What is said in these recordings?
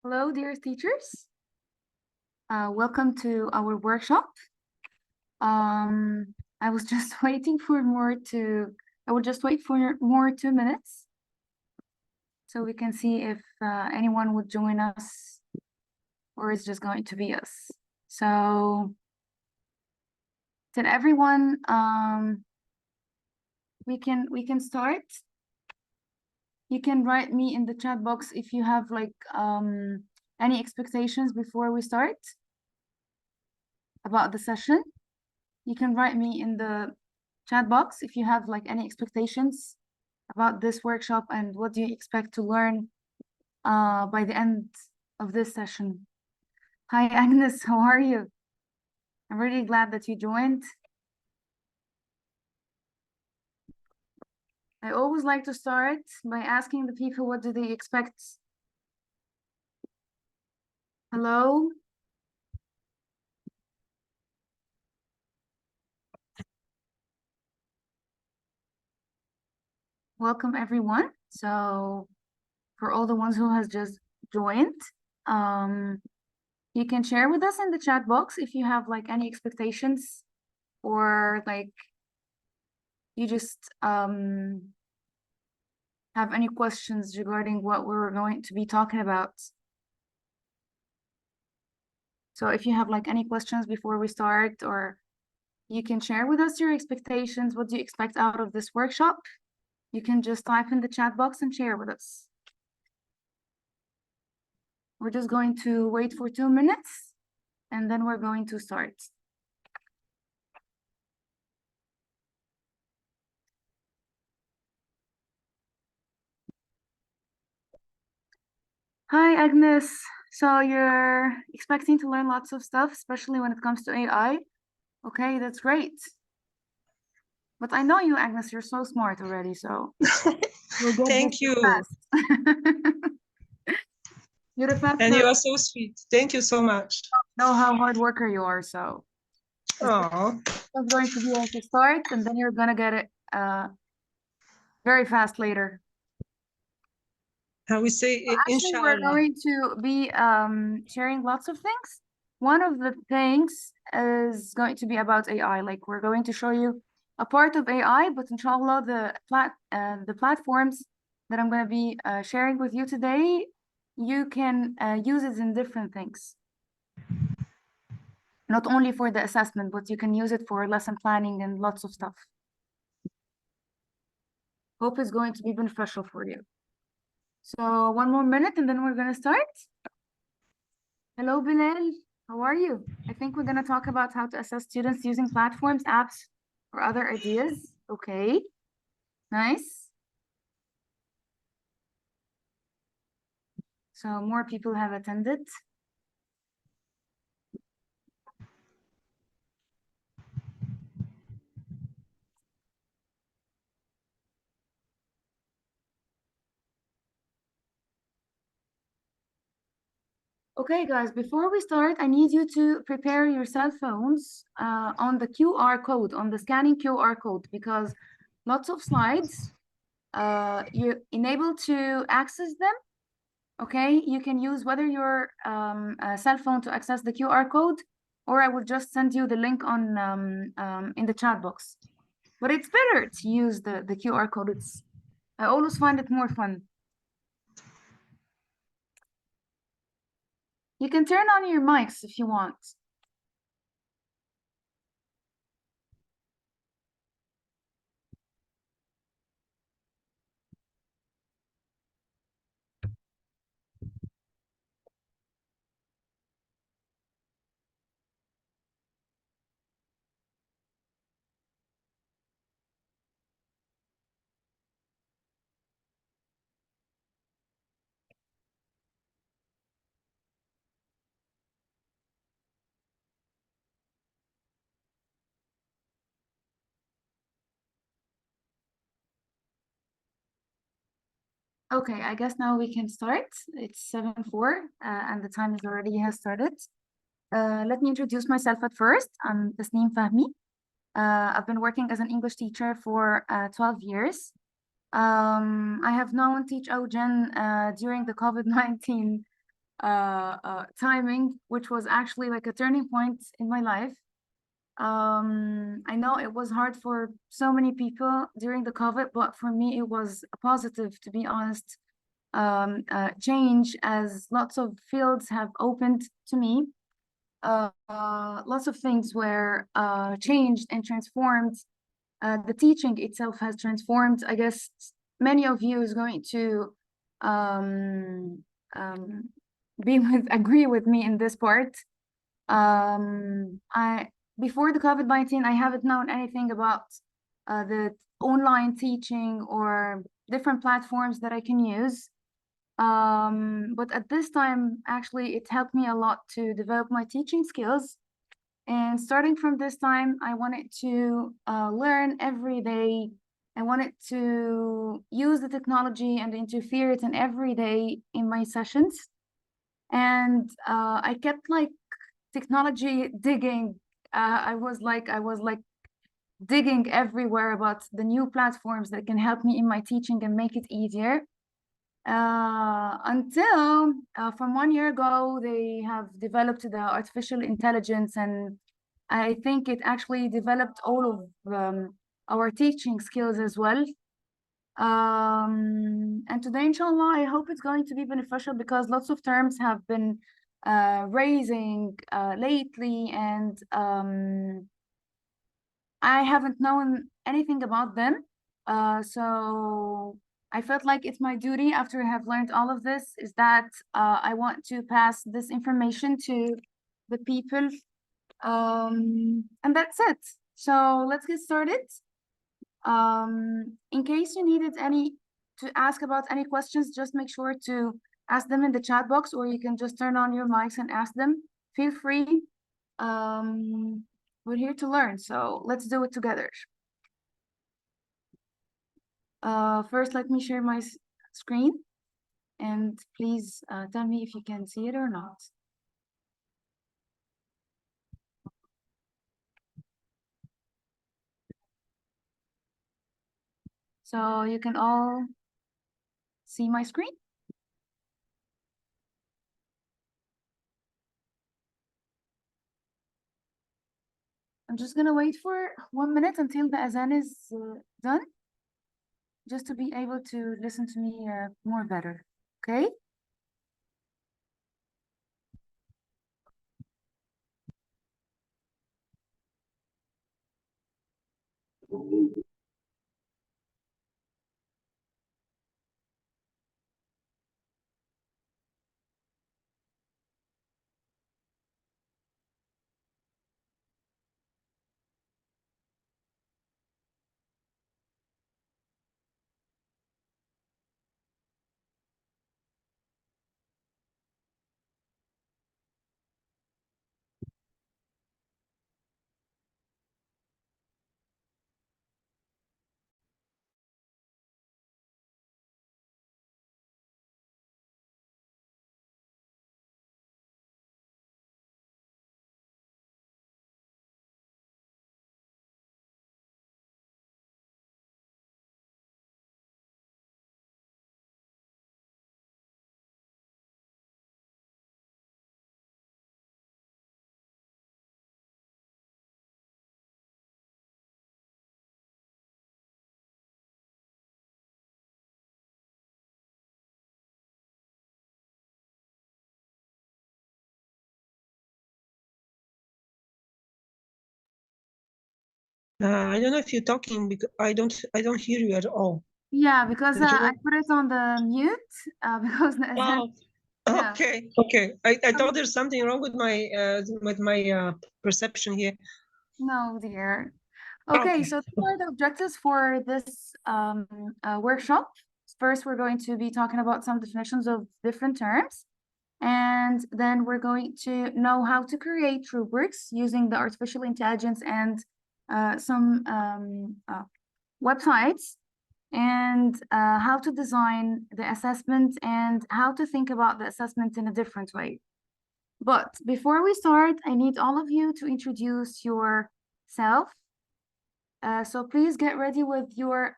Hello, dear teachers. Welcome to our workshop. I was just waiting for I will just wait for more 2 minutes so we can see if anyone would join us or it's just going to be us. So, did everyone, we can start. You can write me in the chat box if you have like any expectations before we start about the session. You can write me in the chat box if you have like any expectations about this workshop and what do you expect to learn by the end of this session. Hi, Agnes, how are you? I'm really glad that you joined. I always like to start by asking the people what do they expect. Hello? Welcome everyone. So for all the ones who has just joined, you can share with us in the chat box if you have like any expectations or like you just have any questions regarding what we're going to be talking about. So if you have like any questions before we start, or you can share with us your expectations, what do you expect out of this workshop? You can just type in the chat box and share with us. We're just going to wait for 2 minutes and then we're going to start. Hi, Agnes. So you're expecting to learn lots of stuff, especially when it comes to AI. Okay, that's great. But I know you, Agnes, you're so smart already, so you'll get Thank this you. fast. You're a fast And you learner. are so sweet. Thank you so much. Know how hard worker you are, so it's Oh, going to be like a start, and then you're gonna get it very fast later. I will say Actually, we're inshallah. going to be sharing lots of things. One of the things is going to be about AI. Like we're going to show you a part of AI, but inshallah, the platforms that I'm going to be sharing with you today, you can use it in different things. Not only for the assessment, but you can use it for lesson planning and lots of stuff. Hope it's going to be beneficial for you. So one more minute and then we're going to start. Hello, Bilal. How are you? I think we're going to talk about how to assess students using platforms, apps, or other ideas. Okay, nice. So more people have attended. Okay, guys, before we start, I need you to prepare your cell phones on the QR code, on the scanning QR code, because lots of slides, you're enabled to access them. Okay, you can use whether your cell phone to access the QR code, or I will just send you the link on in the chat box. But it's better to use the QR code. I always find it more fun. You can turn on your mics if you want. Okay, I guess now we can start. It's 7:04 and the time is already has started. Let me introduce myself at first. I'm Tasneem Fahmi. I've been working as an English teacher for 12 years. I have known Teach Ogen during the COVID-19 timing, which was actually like a turning point in my life. I know it was hard for so many people during the COVID, but for me, it was a positive, to be honest, change, as lots of fields have opened to me. Lots of things were changed and transformed. The teaching itself has transformed. I guess many of you is going to um, agree with me in this part. Before the COVID-19, I haven't known anything about the online teaching or different platforms that I can use. But at this time, actually, it helped me a lot to develop my teaching skills. And starting from this time, I wanted to learn every day. I wanted to use the technology and interfere it in every day in my sessions. And I kept like technology digging. I was like digging everywhere about the new platforms that can help me in my teaching and make it easier. Until from 1 year ago, they have developed the artificial intelligence, and I think it actually developed all of our teaching skills as well. And today, inshallah, I hope it's going to be beneficial because lots of terms have been raising lately, and I haven't known anything about them. So I felt like it's my duty, after I have learned all of this, is that I want to pass this information to the people. And that's it. So let's get started. In case you needed to ask about any questions, just make sure to ask them in the chat box, or you can just turn on your mics and ask them. Feel free. We're here to learn, so let's do it together. First, let me share my screen, and please tell me if you can see it or not. So you can all see my screen? I'm just gonna wait for 1 minute until the azan is done, just to be able to listen to me more better, okay? I don't know if you're talking because I don't hear you at all. Yeah, because Did you I want- put it on the mute because the azan. Oh, Yeah. okay. I thought there's something wrong with my perception here. No, dear. Okay, so these are the objectives for this workshop. First, we're going to be talking about some definitions of different terms. And then we're going to know how to create rubrics using the artificial intelligence and some websites, and how to design the assessment and how to think about the assessment in a different way. But before we start, I need all of you to introduce yourself. So please get ready with your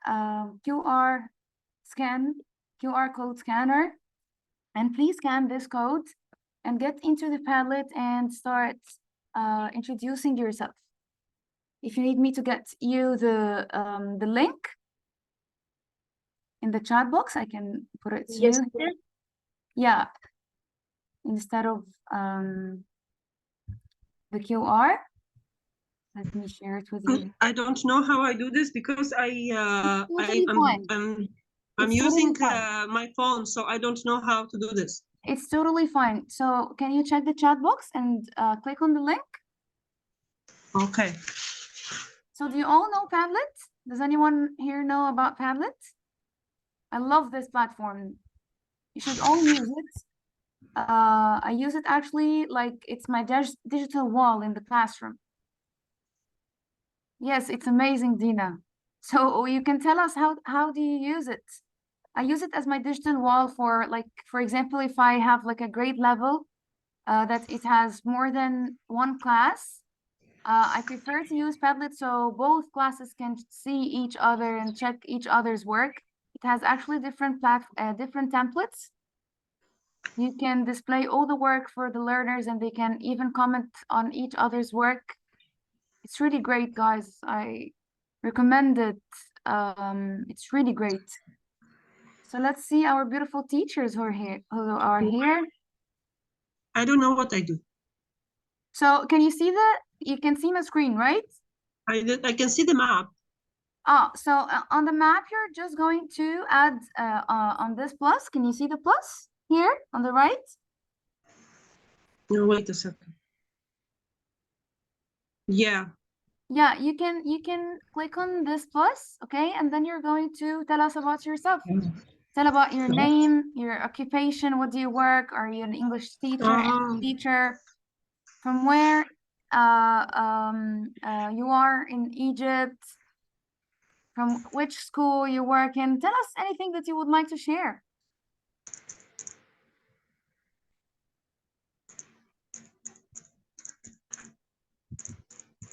QR code scanner, and please scan this code and get into the Padlet and start introducing yourself. If you need me to get you the link in the chat box, I can put it to Yes. you here. Yeah, instead of the QR, let me share it with you. I don't know how I do this because Totally fine. I'm It's using totally fine. my phone, so I don't know how to do this. It's totally fine. So can you check the chat box and click on the link? Okay. So do you all know Padlet? Does anyone here know about Padlet? I love this platform. You should all use it. I use it actually like it's my digital wall in the classroom. Yes, it's amazing, Dina. So you can tell us how do you use it? I use it as my digital wall for like, for example, if I have like a grade level that it has more than one class, I prefer to use Padlet so both classes can see each other and check each other's work. It has actually different templates. You can display all the work for the learners and they can even comment on each other's work. It's really great, guys. I recommend it. It's really great. So let's see our beautiful teachers who are here. I don't know what I do. So can you see you can see my screen, right? I can see the map. So on the map, you're just going to add on this plus. Can you see the plus here on the right? No, wait a second. Yeah. Yeah, you can click on this plus, okay? And then you're going to tell us about yourself. Tell about your name, your occupation, what do you work? Are you an English teacher? From where you are in Egypt? From which school you work in? Tell us anything that you would like to share.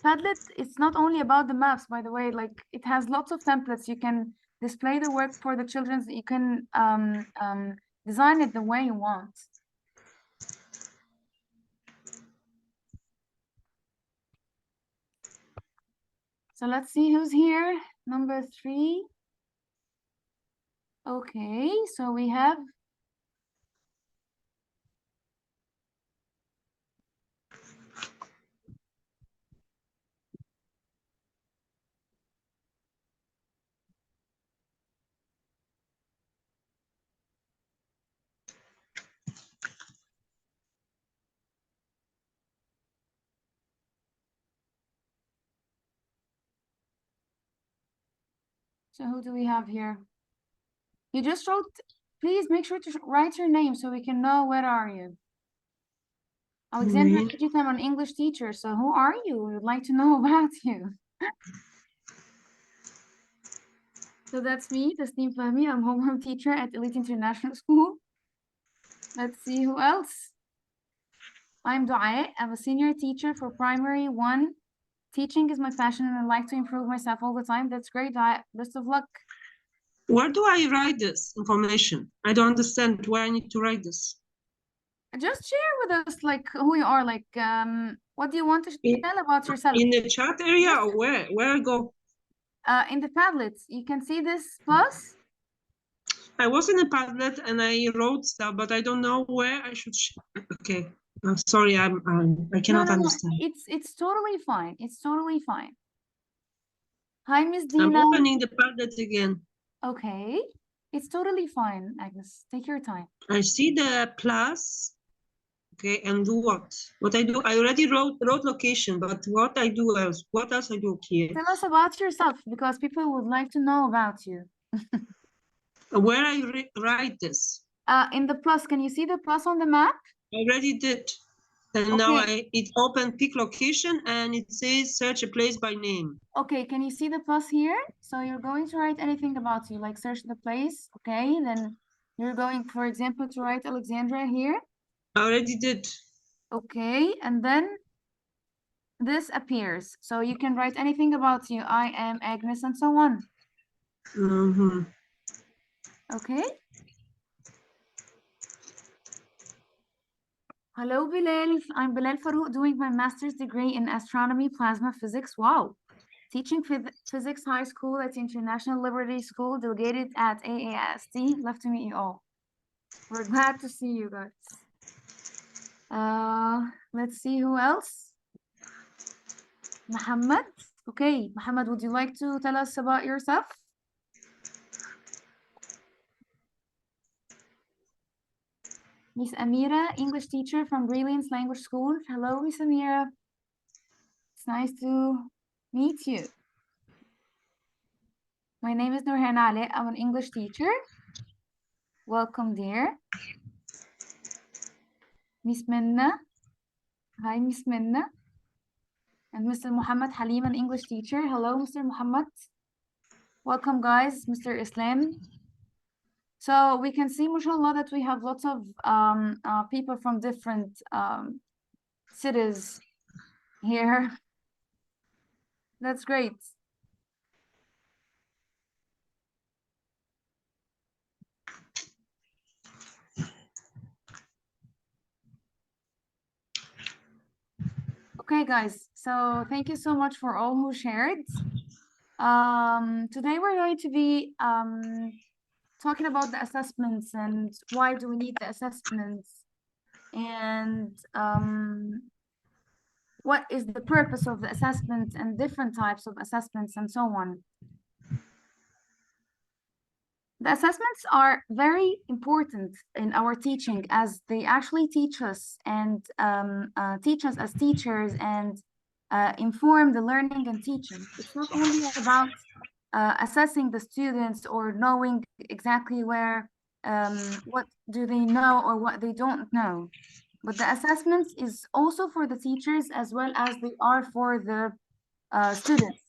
Padlet, it's not only about the maps, by the way, like it has lots of templates. You can display the work for the children. You can design it the way you want. So let's see who's here. Number 3. Okay, so we have so who do we have here? You just wrote, please make sure to write your name so we can know where are you. Alexandra Egypt, I'm an English teacher, so who are you? We would like to know about you. So that's me, Tasneem Fahmy. I'm homeroom teacher at Elite International School. Let's see who else. I'm Dua. I'm a senior teacher for primary 1. Teaching is my passion and I like to improve myself all the time. That's great, Dua. Best of luck. Where do I write this information? I don't understand where I need to write this. Just share with us like who you are, like what do you want to tell about yourself? In the chat area or where? Where I go? In the Padlets, you can see this plus. I was in a Padlet and I wrote stuff, but I don't know where I should. Okay, sorry, I cannot understand. It's totally fine. It's totally fine. Hi, Miss Dina. I'm opening the Padlet again. Okay, it's totally fine, Agnes. Take your time. I see the plus. Okay, and do what? What I do? I already wrote location, but what I do else? What else I do here? Tell us about yourself because people would like to know about you. Where I write this? In the plus, can you see the plus on the map? I already did. And now it opened pick location and it says search a place by name. Okay, can you see the plus here? So you're going to write anything about you, like search the place. Okay, then you're going, for example, to write Alexandra here. I already did. Okay, and then this appears. So you can write anything about you. I am Agnes and so on. Mm-hmm. Okay. Hello, Bilal. I'm Bilal Farouk doing my master's degree in astronomy plasma physics. Wow. Teaching physics high school at International Liberty School, delegated at AAST. Love to meet you all. We're glad to see you guys. Let's see who else. Muhammad. Okay, Muhammad, would you like to tell us about yourself? Miss Amira, English teacher from Brilliance Language School. Hello, Miss Amira. It's nice to meet you. My name is Nurhan Ali. I'm an English teacher. Welcome, dear. Miss Minna. Hi, Miss Minna. And Mr. Muhammad Halim, an English teacher. Hello, Mr. Muhammad. Welcome, guys. Mr. Islam. So we can see, mashallah, that we have lots of people from different cities here. That's great. Okay, guys. So thank you so much for all who shared. Today we're going to be talking about the assessments and why do we need the assessments, and what is the purpose of the assessment and different types of assessments and so on. The assessments are very important in our teaching, as they actually teach us and teach us as teachers and inform the learning and teaching. It's not only about assessing the students or knowing exactly where what do they know or what they don't know, but the assessments is also for the teachers as well as they are for the students.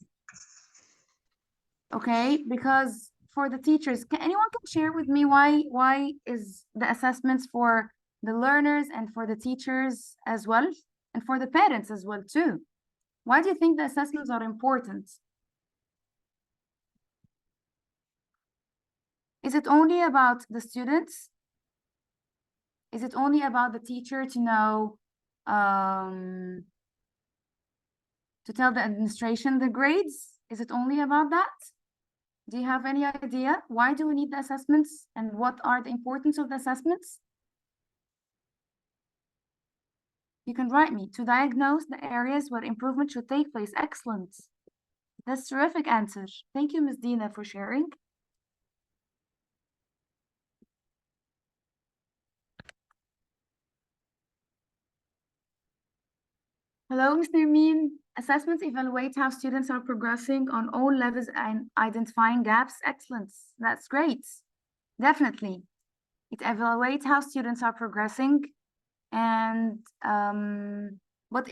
Okay, because for the teachers, anyone can share with me why is the assessments for the learners and for the teachers as well, and for the parents as well too? Why do you think the assessments are important? Is it only about the students? Is it only about the teacher to know, to tell the administration the grades? Is it only about that? Do you have any idea? Why do we need the assessments and what are the importance of the assessments? You can write me to diagnose the areas where improvement should take place. Excellent. That's terrific answer. Thank you, Ms. Dina, for sharing. Hello, Ms. Nermeen. Assessments evaluate how students are progressing on all levels and identifying gaps. Excellent. That's great. Definitely. It evaluates how students are progressing, and but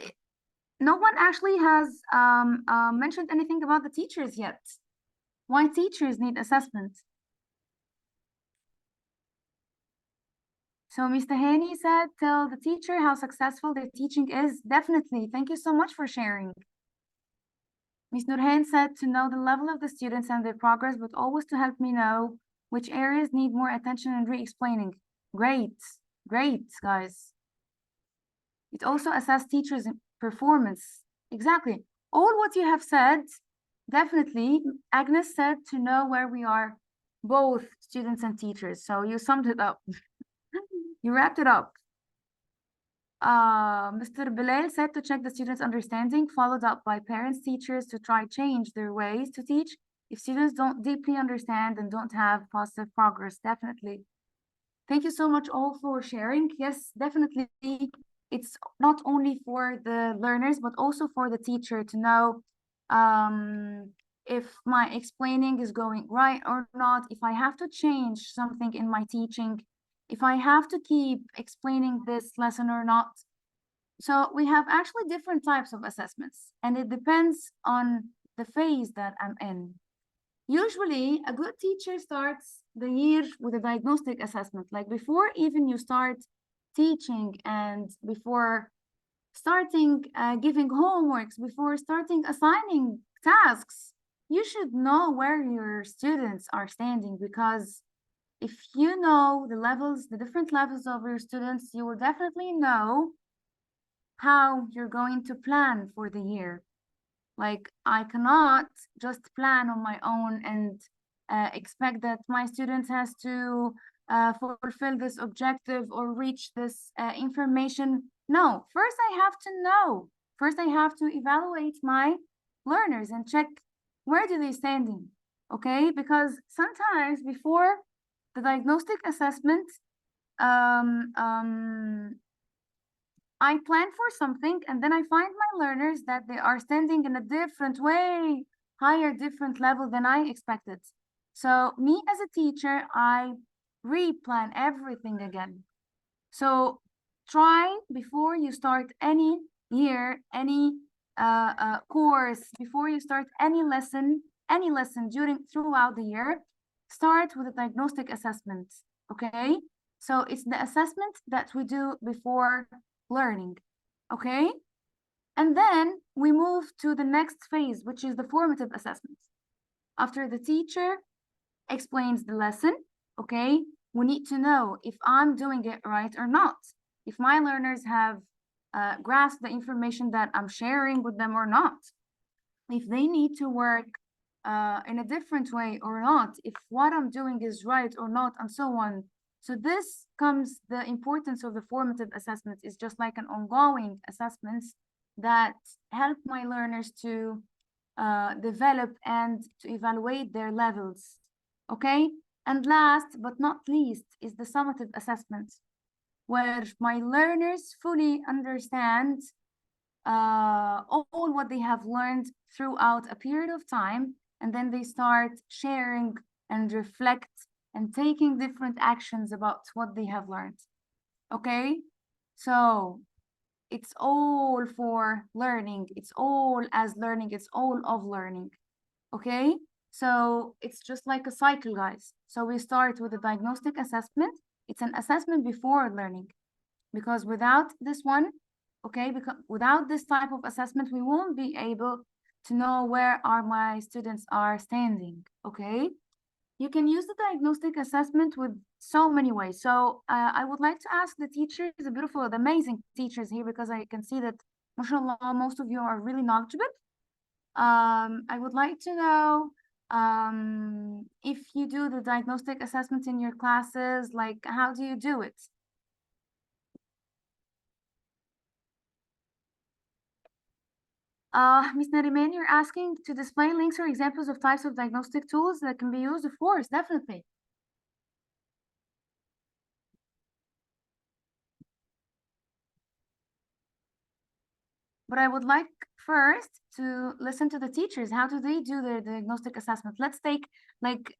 no one actually has mentioned anything about the teachers yet. Why teachers need assessment? So Mr. Hani said, tell the teacher how successful their teaching is. Definitely. Thank you so much for sharing. Ms. Nurhan said to know the level of the students and their progress, but always to help me know which areas need more attention and re-explaining. Great. Great, guys. It also assesses teachers' performance. Exactly. All what you have said, definitely. Agnes said to know where we are, both students and teachers. So you summed it up. You wrapped it up. Mr. Bilal said to check the students' understanding, followed up by parents, teachers to try change their ways to teach. If students don't deeply understand and don't have positive progress, definitely. Thank you so much all for sharing. Yes, definitely. It's not only for the learners, but also for the teacher to know if my explaining is going right or not, if I have to change something in my teaching, if I have to keep explaining this lesson or not. So we have actually different types of assessments, and it depends on the phase that I'm in. Usually, a good teacher starts the year with a diagnostic assessment, like before even you start teaching and before starting giving homeworks, before starting assigning tasks, you should know where your students are standing, because if you know the levels, the different levels of your students, you will definitely know how you're going to plan for the year. Like, I cannot just plan on my own and expect that my student has to fulfill this objective or reach this information. No, first I have to know. First I have to evaluate my learners and check where do they standing, okay? Because sometimes before the diagnostic assessment, um, um, I plan for something and then I find my learners that they are standing in a different way, higher, different level than I expected. So me as a teacher, I replan everything again. So try before you start any year, any course, before you start any lesson throughout the year, start with a diagnostic assessment, okay? So it's the assessment that we do before learning, okay? And then we move to the next phase, which is the formative assessment. After the teacher explains the lesson, okay, we need to know if I'm doing it right or not. If my learners have grasped the information that I'm sharing with them or not. If they need to work in a different way or not, if what I'm doing is right or not, and so on. So this comes, the importance of the formative assessment is just like an ongoing assessments that help my learners to develop and to evaluate their levels, okay? And last but not least is the summative assessment, where my learners fully understand all what they have learned throughout a period of time, and then they start sharing and reflect and taking different actions about what they have learned. Okay, so it's all for learning, it's all as learning, it's all of learning. Okay, so it's just like a cycle, guys. So we start with a diagnostic assessment. It's an assessment before learning, because without this one, okay, because without this type of assessment, we won't be able to know where are my students are standing, okay? You can use the diagnostic assessment with so many ways. So I would like to ask the teachers, the beautiful, the amazing teachers here, because I can see that, mashallah, most of you are really knowledgeable. I would like to know if you do the diagnostic assessment in your classes, like how do you do it? Ms. Nariman, you're asking to display links or examples of types of diagnostic tools that can be used, of course, definitely. But I would like first to listen to the teachers. How do they do their diagnostic assessment? Let's take, like,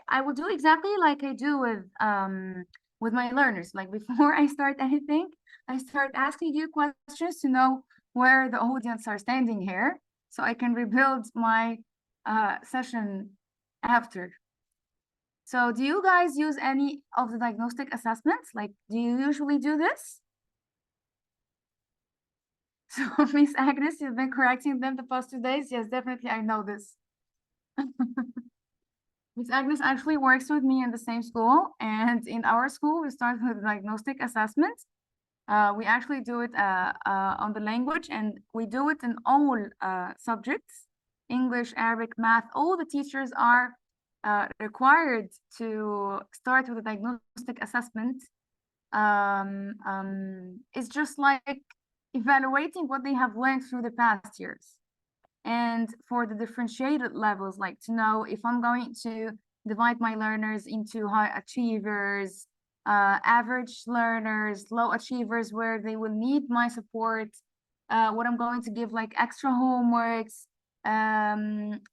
I will do exactly like I do with my learners. Like, before I start anything, I start asking you questions to know where the audience are standing here, so I can rebuild my session after. So do you guys use any of the diagnostic assessments? Like, do you usually do this? So Miss Agnes, you've been correcting them the past 2 days? Yes, definitely, I know this. Miss Agnes actually works with me in the same school, and in our school, we start with diagnostic assessment. We actually do it on the language, and we do it in all subjects, English, Arabic, math. All the teachers are required to start with a diagnostic assessment. It's just like evaluating what they have learned through the past years. And for the differentiated levels, like to know if I'm going to divide my learners into high achievers, average learners, low achievers, where they will need my support, what I'm going to give like extra homeworks,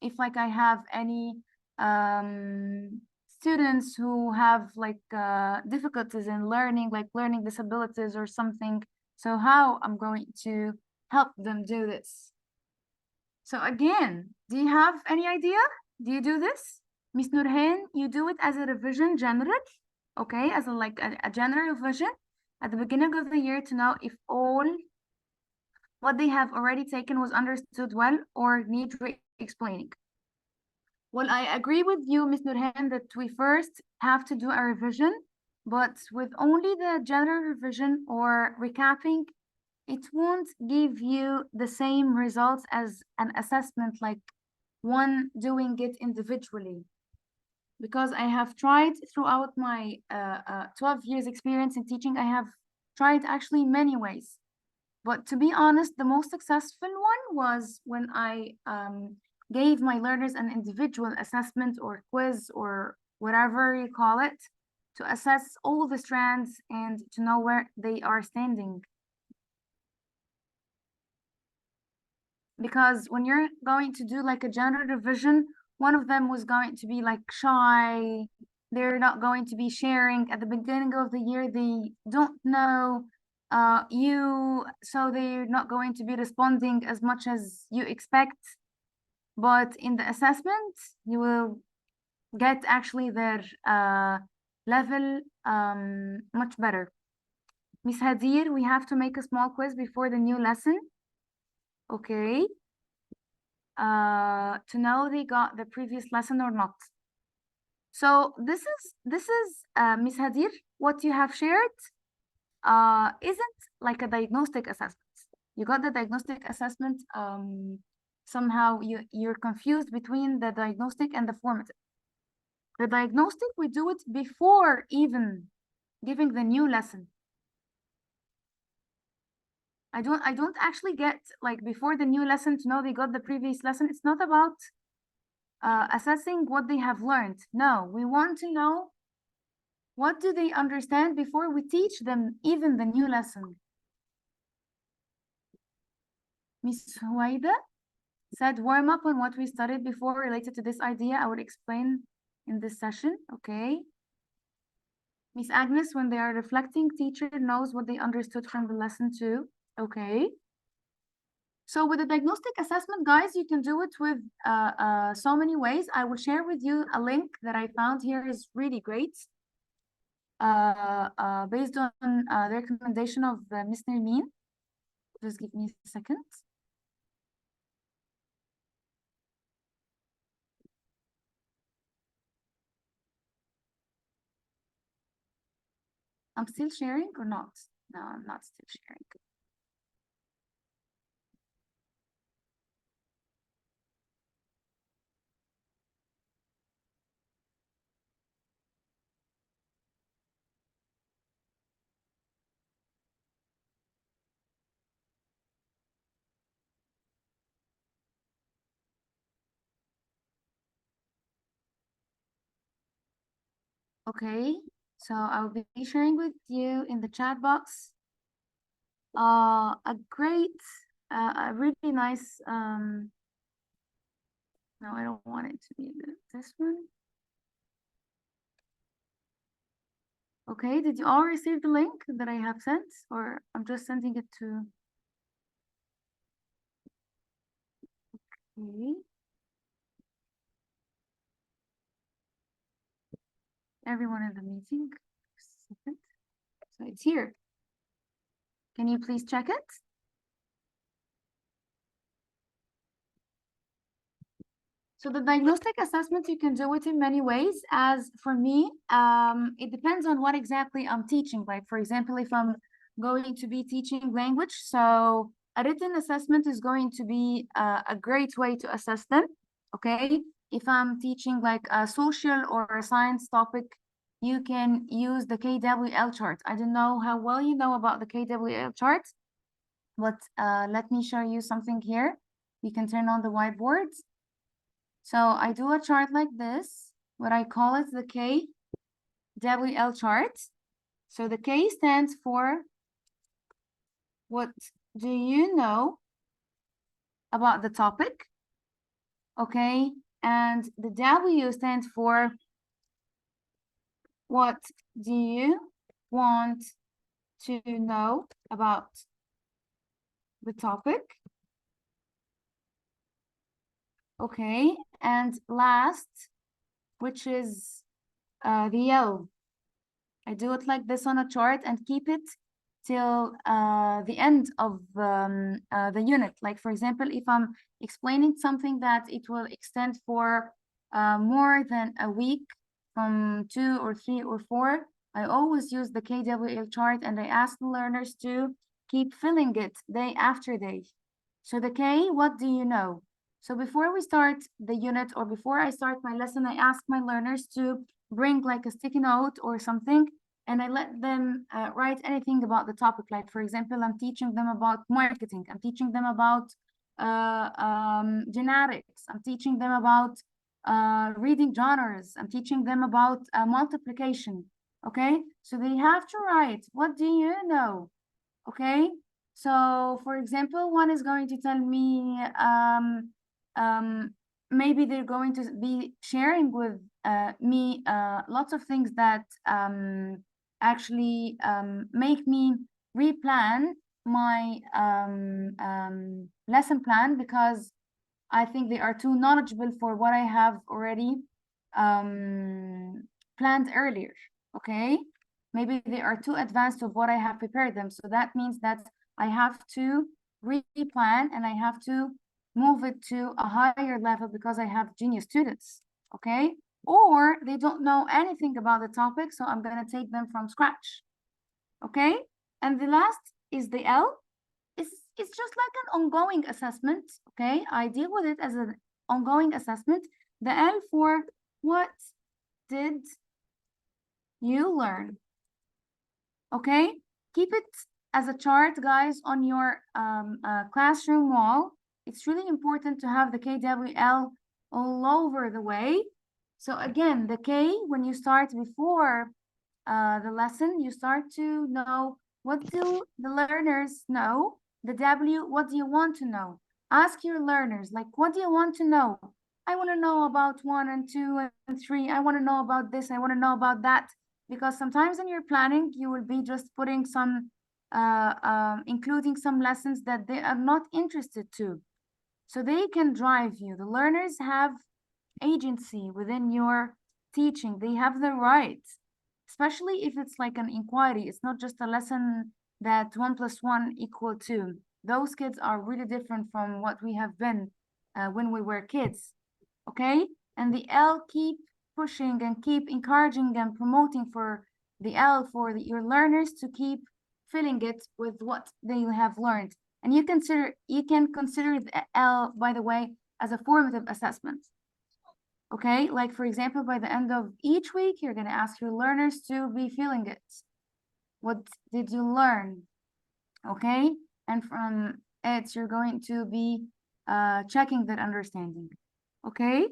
if like I have any students who have like difficulties in learning, like learning disabilities or something. So how I'm going to help them do this. So again, do you have any idea? Do you do this? Miss Nurhan, you do it as a revision general, okay? As a general revision at the beginning of the year to know if all what they have already taken was understood well or need re-explaining. Well, I agree with you, Ms. Nurhan, that we first have to do a revision, but with only the general revision or recapping, it won't give you the same results as an assessment, like one doing it individually. Because I have tried throughout my 12 years experience in teaching, I have tried actually many ways. But to be honest, the most successful one was when I gave my learners an individual assessment or quiz or whatever you call it to assess all the strands and to know where they are standing. Because when you're going to do like a general revision, one of them was going to be like shy. They're not going to be sharing at the beginning of the year. They don't know you, so they're not going to be responding as much as you expect. But in the assessment, you will get actually their level much better. Miss Hadir, we have to make a small quiz before the new lesson. Okay. To know they got the previous lesson or not. So this is Miss Hadir, what you have shared isn't like a diagnostic assessment. You got the diagnostic assessment, somehow you're confused between the diagnostic and the formative. The diagnostic, we do it before even giving the new lesson. I don't actually get like before the new lesson to know they got the previous lesson. It's not about assessing what they have learned. No, we want to know what do they understand before we teach them even the new lesson. Miss Huwaida said warm up on what we studied before related to this idea. I would explain in this session. Okay. Miss Agnes, when they are reflecting, teacher knows what they understood from the lesson too. Okay. So with the diagnostic assessment, guys, you can do it with so many ways. I will share with you a link that I found here is really great. Based on the recommendation of Ms. Nermeen. Just give me a second. I'm still sharing or not? No, I'm not still sharing. Okay, so I'll be sharing with you in the chat box a great, a really nice, no, I don't want it to be this one. Okay, did you all receive the link that I have sent, or I'm just sending it to? Okay. Everyone in the meeting. Second. So it's here. Can you please check it? So the diagnostic assessment, you can do it in many ways. As for me, it depends on what exactly I'm teaching. Like, for example, if I'm going to be teaching language, so a written assessment is going to be a great way to assess them, okay? If I'm teaching like a social or a science topic, you can use the KWL chart. I don't know how well you know about the KWL chart, but let me show you something here. You can turn on the whiteboards. So I do a chart like this, what I call it the KWL chart. So the K stands for what do you know about the topic? Okay, and the W stands for what do you want to know about the topic? Okay, and last, which is the L. I do it like this on a chart and keep it till the end of the unit. Like, for example, if I'm explaining something that it will extend for more than a week, from 2 or 3 or 4, I always use the KWL chart and I ask the learners to keep filling it day after day. So the K, what do you know? So before we start the unit or before I start my lesson, I ask my learners to bring like a sticky note or something, and I let them write anything about the topic. Like, for example, I'm teaching them about marketing. I'm teaching them about genetics. I'm teaching them about reading genres. I'm teaching them about multiplication. Okay, so they have to write, what do you know? Okay, so for example, one is going to tell me, maybe they're going to be sharing with me lots of things that actually make me replan my lesson plan, because I think they are too knowledgeable for what I have already planned earlier. Okay, maybe they are too advanced of what I have prepared them. So that means that I have to replan and I have to move it to a higher level because I have genius students. Okay, or they don't know anything about the topic, so I'm going to take them from scratch. Okay, and the last is the L. It's just like an ongoing assessment. Okay, I deal with it as an ongoing assessment. The L for what did you learn? Okay, keep it as a chart, guys, on your classroom wall. It's really important to have the KWL all over the way. So again, the K, when you start before the lesson, you start to know, what do the learners know? The W, what do you want to know? Ask your learners, like, what do you want to know? I want to know about 1 and 2 and 3. I want to know about this. I want to know about that. Because sometimes in your planning, you will be just putting some, including some lessons that they are not interested to. So they can drive you. The learners have agency within your teaching. They have the right, especially if it's like an inquiry. It's not just a lesson that 1 + 1 = 2. Those kids are really different from what we have been when we were kids. Okay, and the L, keep pushing and keep encouraging and promoting for the L, for your learners to keep filling it with what they have learned. And you can consider the L, by the way, as a formative assessment. Okay, like for example, by the end of each week, you're going to ask your learners to be feeling it. What did you learn? Okay, and from it, you're going to be checking that understanding. Okay.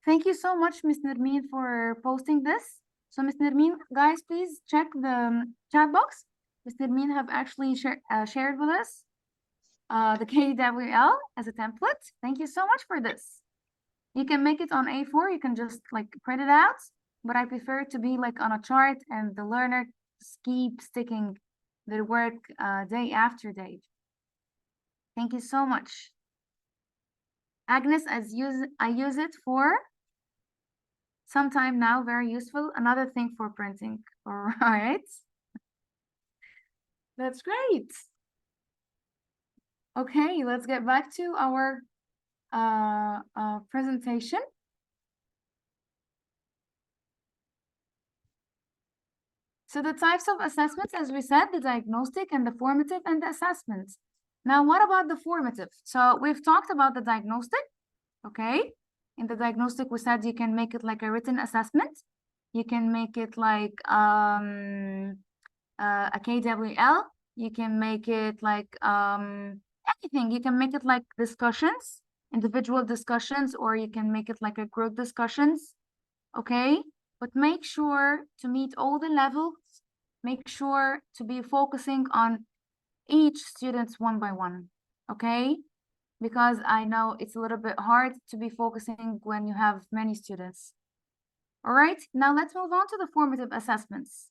Thank you so much, Ms. Nermeen, for posting this. So, Ms. Nermeen, guys, please check the chat box. Ms. Nermeen have actually shared with us the KWL as a template. Thank you so much for this. You can make it on A4. You can just like print it out, but I prefer it to be like on a chart and the learner keep sticking their work day after day. Thank you so much. Agnes, I use it for some time now, very useful. Another thing for printing. All right. That's great. Okay, let's get back to our presentation. So the types of assessments, as we said, the diagnostic and the formative and the assessments. Now, what about the formative? So we've talked about the diagnostic, okay? In the diagnostic, we said you can make it like a written assessment. You can make it like a KWL. You can make it like anything. You can make it like discussions, individual discussions, or you can make it like a group discussions, okay? But make sure to meet all the levels. Make sure to be focusing on each student one by one, okay? Because I know it's a little bit hard to be focusing when you have many students. All right, now let's move on to the formative assessments.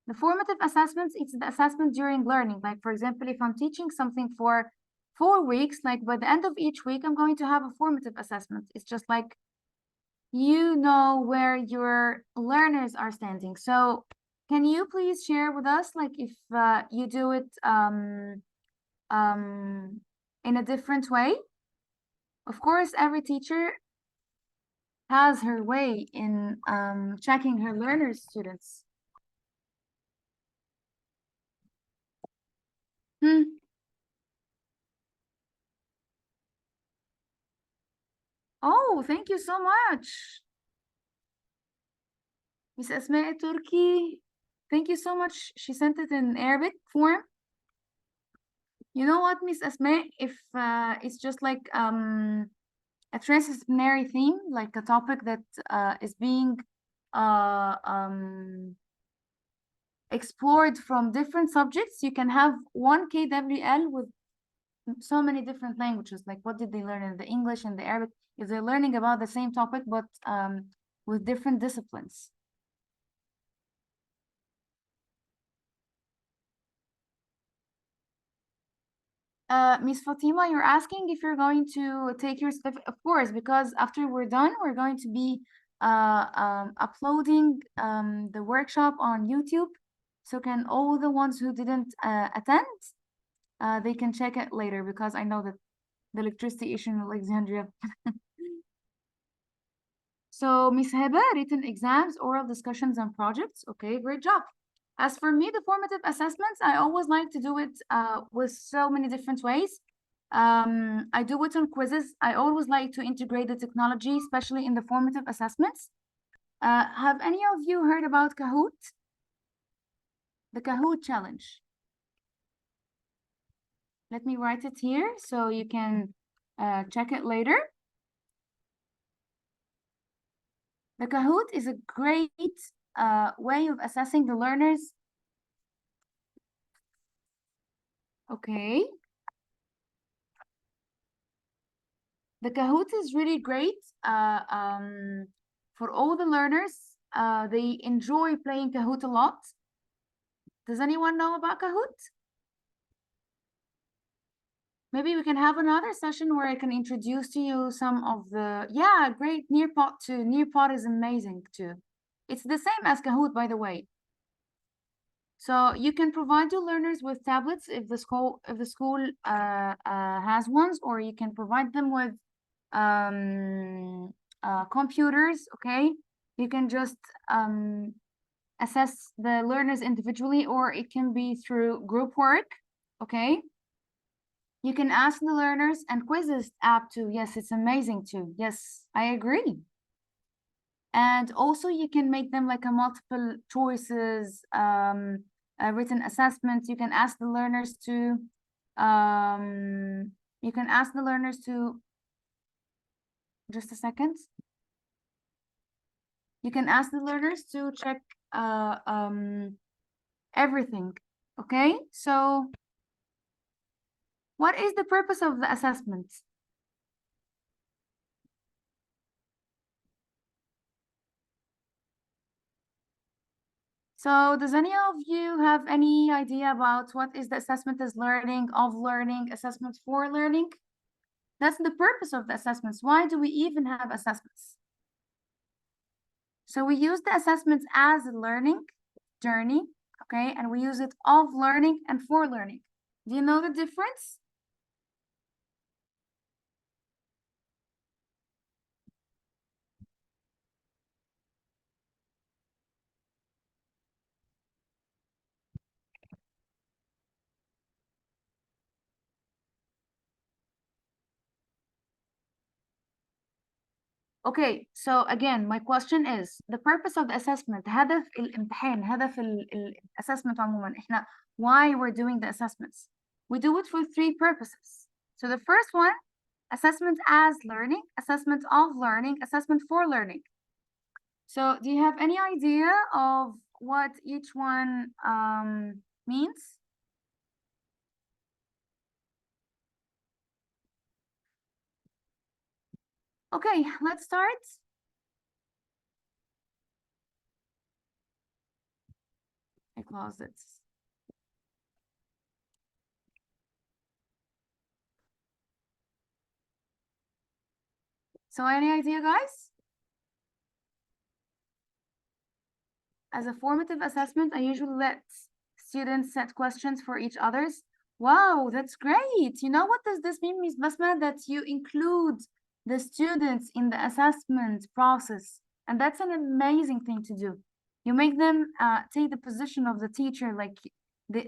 The formative assessments, it's the assessment during learning. Like, for example, if I'm teaching something for 4 weeks, like by the end of each week, I'm going to have a formative assessment. It's just like, you know where your learners are standing. So can you please share with us, like, if you do it in a different way? Of course, every teacher has her way in checking her learners, students. Oh, thank you so much. Miss Asma Turkey, thank you so much. She sent it in Arabic form. You know what, Miss Asma? If it's just like a transdisciplinary theme, like a topic that is being explored from different subjects, you can have one KWL with so many different languages. Like, what did they learn in the English and the Arabic? If they're learning about the same topic, but with different disciplines. Miss Fatima, you're asking if you're going to take your certificate, of course, because after we're done, we're going to be uploading the workshop on YouTube. So can all the ones who didn't attend, they can check it later, because I know that the electricity issue in Alexandria. So Miss Heba, written exams, oral discussions, and projects. Okay, great job. As for me, the formative assessments, I always like to do it with so many different ways. I do it on quizzes. I always like to integrate the technology, especially in the formative assessments. Have any of you heard about Kahoot? The Kahoot challenge. Let me write it here so you can check it later. The Kahoot is a great way of assessing the learners. Okay. The Kahoot is really great for all the learners. They enjoy playing Kahoot a lot. Does anyone know about Kahoot? Maybe we can have another session where I can introduce to you some of the, yeah, great. Nearpod too. Nearpod is amazing too. It's the same as Kahoot, by the way. So you can provide your learners with tablets if the school has ones, or you can provide them with computers. Okay, you can just assess the learners individually, or it can be through group work. Okay, you can ask the learners, and quizzes app too. Yes, it's amazing too. Yes, I agree. And also you can make them like a multiple choices written assessments. You can ask the learners to just a second. You can ask the learners to check everything. Okay, so what is the purpose of the assessment? So does any of you have any idea about what is the assessment as learning, of learning, assessment for learning? That's the purpose of the assessments. Why do we even have assessments? So we use the assessments as a learning journey, okay? And we use it of learning and for learning. Do you know the difference? Okay, so again, my question is, the purpose of the assessment, هدف الامتحان، هدف الassessment عموما، احنا why we're doing the assessments? We do it for 3 purposes. So the first one, assessment as learning, assessment of learning, assessment for learning. So do you have any idea of what each one means? Okay, let's start. I close it. So any idea, guys? As a formative assessment, I usually let students set questions for each others. Wow, that's great. You know what does this mean, Miss Basma? That you include the students in the assessment process, and that's an amazing thing to do. You make them take the position of the teacher, like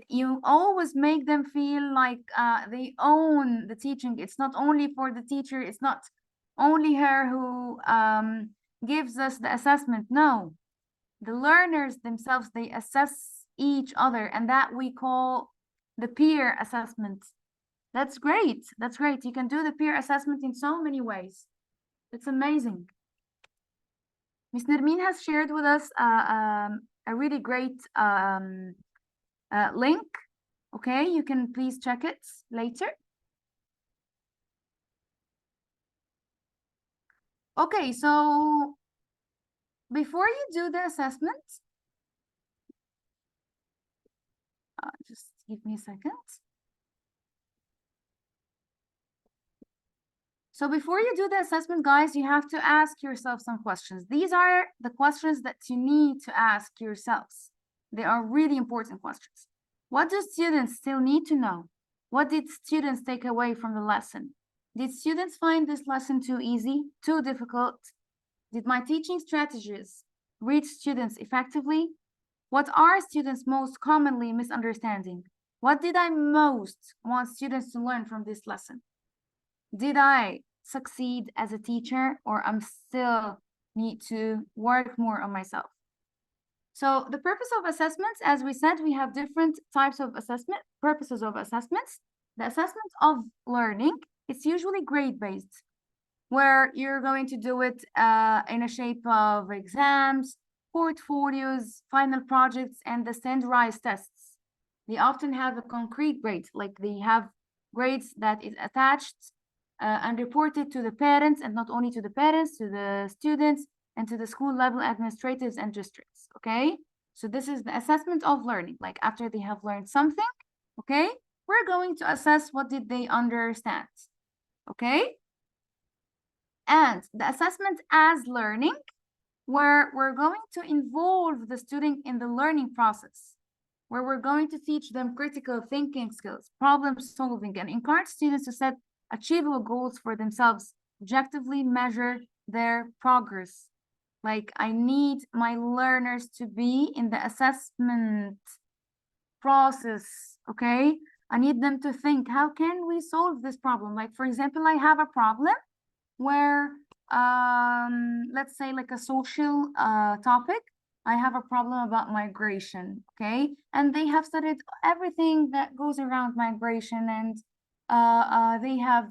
you always make them feel like they own the teaching. It's not only for the teacher, it's not only her who gives us the assessment. No, the learners themselves, they assess each other, and that we call the peer assessment. That's great. That's great. You can do the peer assessment in so many ways. It's amazing. Ms. Nermeen has shared with us a really great link. Okay, you can please check it later. Okay, so before you do the assessment, just give me a second. So before you do the assessment, guys, you have to ask yourself some questions. These are the questions that you need to ask yourselves. They are really important questions. What do students still need to know? What did students take away from the lesson? Did students find this lesson too easy, too difficult? Did my teaching strategies reach students effectively? What are students most commonly misunderstanding? What did I most want students to learn from this lesson? Did I succeed as a teacher, or I'm still need to work more on myself? So the purpose of assessments, as we said, we have different types of assessment, purposes of assessments. The assessment of learning, it's usually grade-based, where you're going to do it in a shape of exams, portfolios, final projects, and the standardized tests. They often have a concrete grade, like they have grades that is attached and reported to the parents, and not only to the parents, to the students, and to the school level administrators and districts, okay? So this is the assessment of learning, like after they have learned something, okay? We're going to assess what did they understand, okay? And the assessment as learning, where we're going to involve the student in the learning process, where we're going to teach them critical thinking skills, problem solving, and encourage students to set achievable goals for themselves, objectively measure their progress. Like, I need my learners to be in the assessment process, okay? I need them to think, how can we solve this problem? Like, for example, I have a problem where let's say like a social topic. I have a problem about migration, okay? And they have studied everything that goes around migration, and they have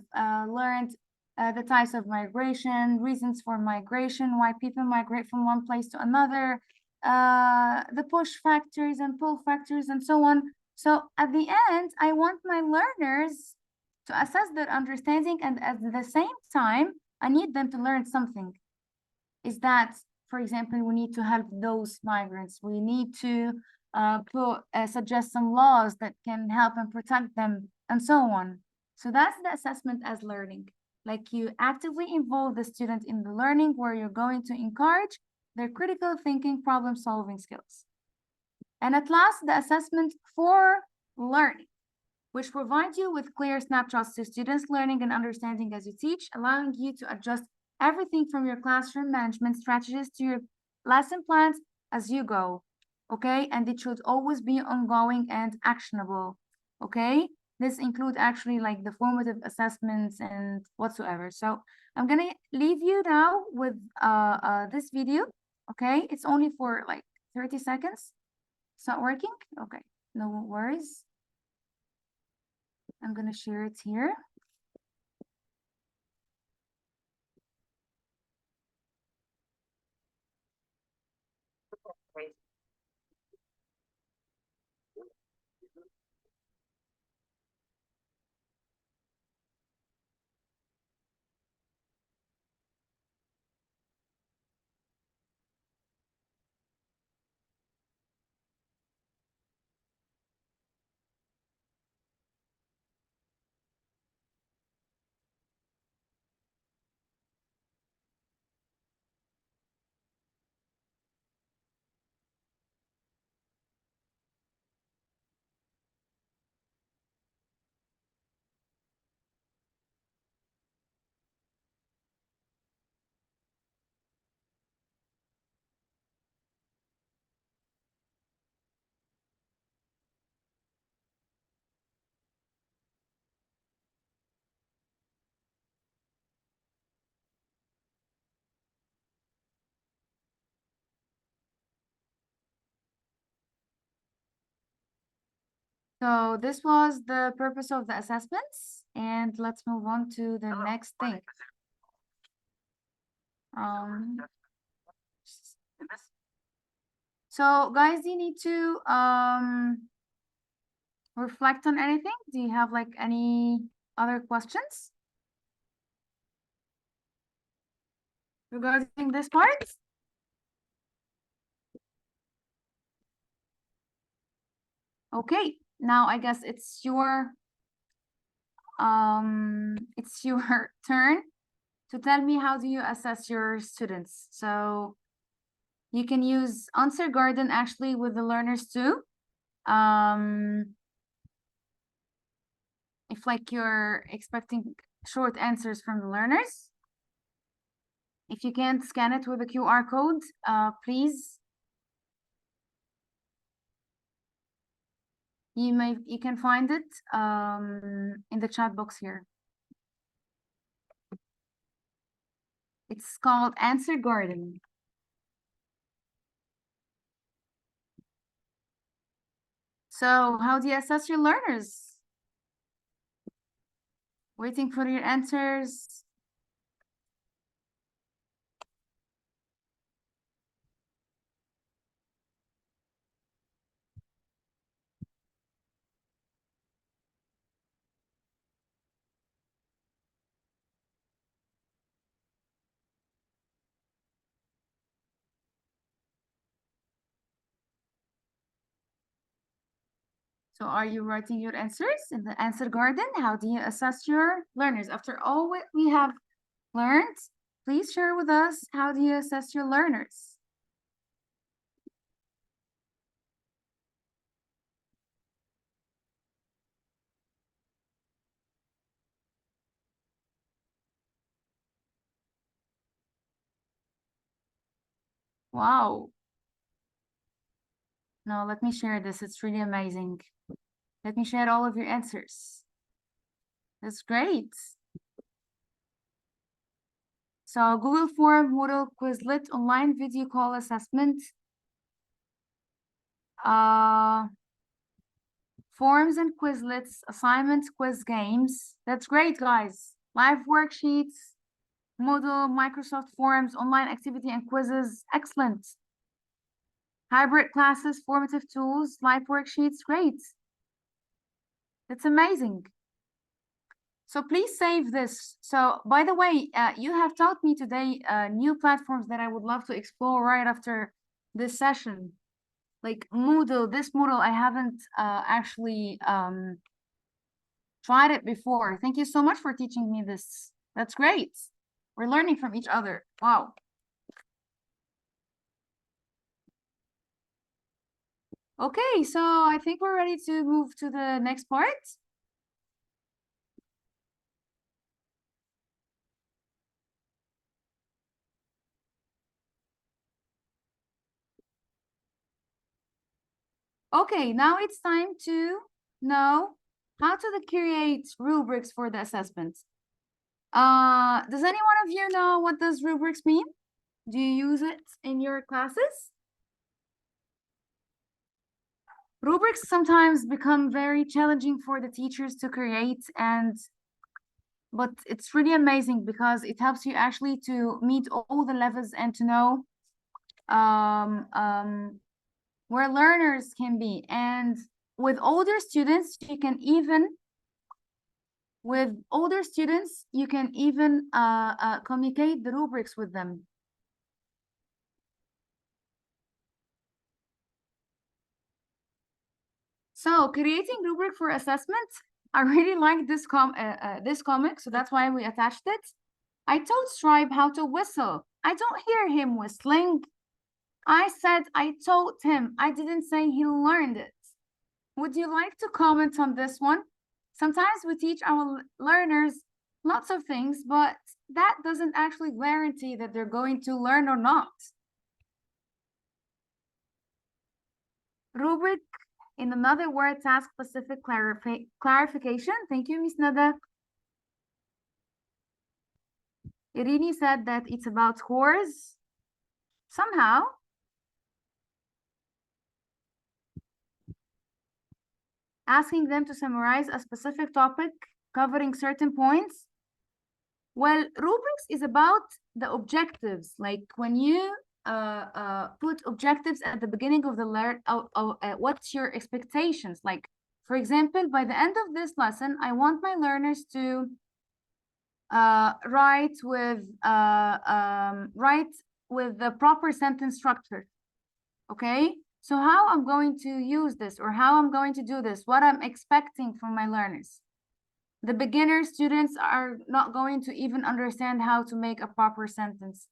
learned the types of migration, reasons for migration, why people migrate from one place to another, the push factors and pull factors, and so on. So at the end, I want my learners to assess their understanding, and at the same time, I need them to learn something. Is that, for example, we need to help those migrants. We need to suggest some laws that can help and protect them, and so on. So that's the assessment as learning. Like, you actively involve the student in the learning, where you're going to encourage their critical thinking, problem solving skills. And at last, the assessment for learning, which provides you with clear snapshots to students' learning and understanding as you teach, allowing you to adjust everything from your classroom management strategies to your lesson plans as you go, okay? And it should always be ongoing and actionable, okay? This include actually like the formative assessments and whatsoever. So I'm gonna leave you now with this video, okay? It's only for like 30 seconds. It's not working? Okay, no worries. I'm gonna share it here. So this was the purpose of the assessments, and let's move on to the next thing. So guys, do you need to reflect on anything? Do you have like any other questions regarding this part? Okay, now I guess it's your turn to tell me how do you assess your students. So you can use Answer Garden actually with the learners too. If like you're expecting short answers from the learners. If you can't scan it with a QR code, please. You can find it in the chat box here. It's called Answer Garden. So how do you assess your learners? Waiting for your answers. So are you writing your answers in the Answer Garden? How do you assess your learners? After all what we have learned, please share with us, how do you assess your learners? Wow. No, let me share this. It's really amazing. Let me share all of your answers. That's great. So Google Form, Moodle, Quizlet, online video call assessment, forms and Quizlets, assignments, quiz games. That's great, guys. Live worksheets, Moodle, Microsoft Forms, online activity and quizzes. Excellent. Hybrid classes, formative tools, live worksheets. Great. That's amazing. So please save this. So by the way, you have taught me today new platforms that I would love to explore right after this session. Like Moodle, this Moodle, I haven't actually tried it before. Thank you so much for teaching me this. That's great. We're learning from each other. Wow. Okay, so I think we're ready to move to the next part. Okay, now it's time to know how to create rubrics for the assessments. Does any one of you know what does rubrics mean? Do you use it in your classes? Rubrics sometimes become very challenging for the teachers to create, but it's really amazing because it helps you actually to meet all the levels and to know where learners can be. And with older students, you can even communicate the rubrics with them. So creating rubric for assessment, I really like this comic, so that's why we attached it. I told Scribe how to whistle. I don't hear him whistling. I said I told him. I didn't say he learned it. Would you like to comment on this one? Sometimes we teach our learners lots of things, but that doesn't actually guarantee that they're going to learn or not. Rubric, in another word, task-specific clarification. Thank you, Ms. Nada. Irini said that it's about scores. Somehow. asking them to summarize a specific topic, covering certain points. Well, rubrics is about the objectives. Like when you put objectives at the beginning of the what's your expectations? Like, for example, by the end of this lesson, I want my learners to write with the proper sentence structure. Okay, so how I'm going to use this, or how I'm going to do this, what I'm expecting from my learners. The beginner students are not going to even understand how to make a proper sentence.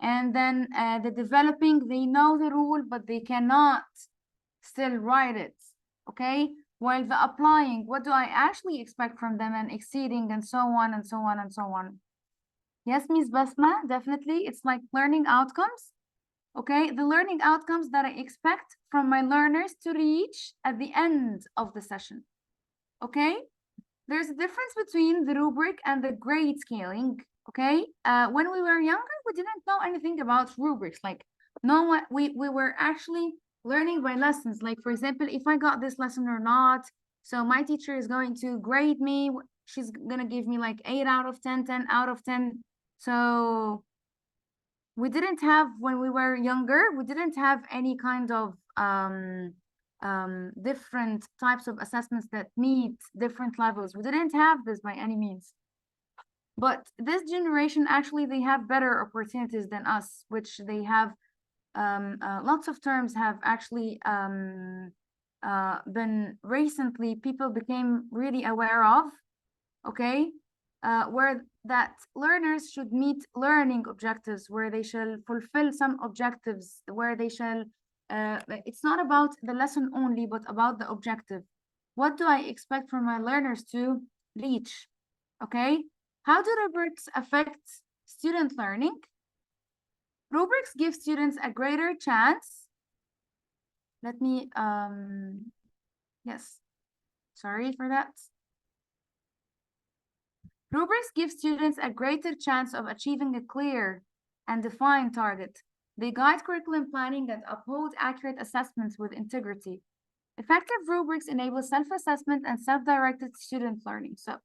And then the developing, they know the rule, but they cannot still write it. Okay, while the applying, what do I actually expect from them, and exceeding, and so on and so on and so on. Yes, Ms. Basma, definitely. It's like learning outcomes. Okay, the learning outcomes that I expect from my learners to reach at the end of the session. Okay, there's a difference between the rubric and the grade scaling. Okay, when we were younger, we didn't know anything about rubrics. Like, no one, we were actually learning by lessons. Like, for example, if I got this lesson or not, so my teacher is going to grade me. She's gonna give me like 8 out of 10, 10 out of 10. So we didn't have, when we were younger, we didn't have any kind of different types of assessments that meet different levels. We didn't have this by any means. But this generation, actually, they have better opportunities than us, which they have lots of terms have actually been recently, people became really aware of, okay? Where that learners should meet learning objectives, where they shall fulfill some objectives, where they shall, it's not about the lesson only, but about the objective. What do I expect from my learners to reach? Okay, how do rubrics affect student learning? Rubrics give students a greater chance. Let me, yes, sorry for that. Rubrics give students a greater chance of achieving a clear and defined target. They guide curriculum planning and uphold accurate assessments with integrity. Effective rubrics enable self-assessment and self-directed student learning. So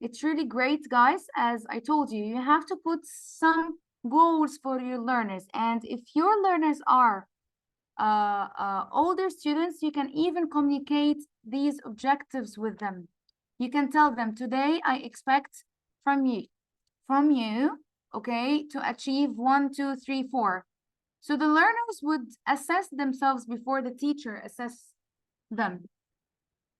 it's really great, guys. As I told you, you have to put some goals for your learners. And if your learners are older students, you can even communicate these objectives with them. You can tell them, today I expect from you, okay, to achieve 1, 2, 3, 4. So the learners would assess themselves before the teacher assess them.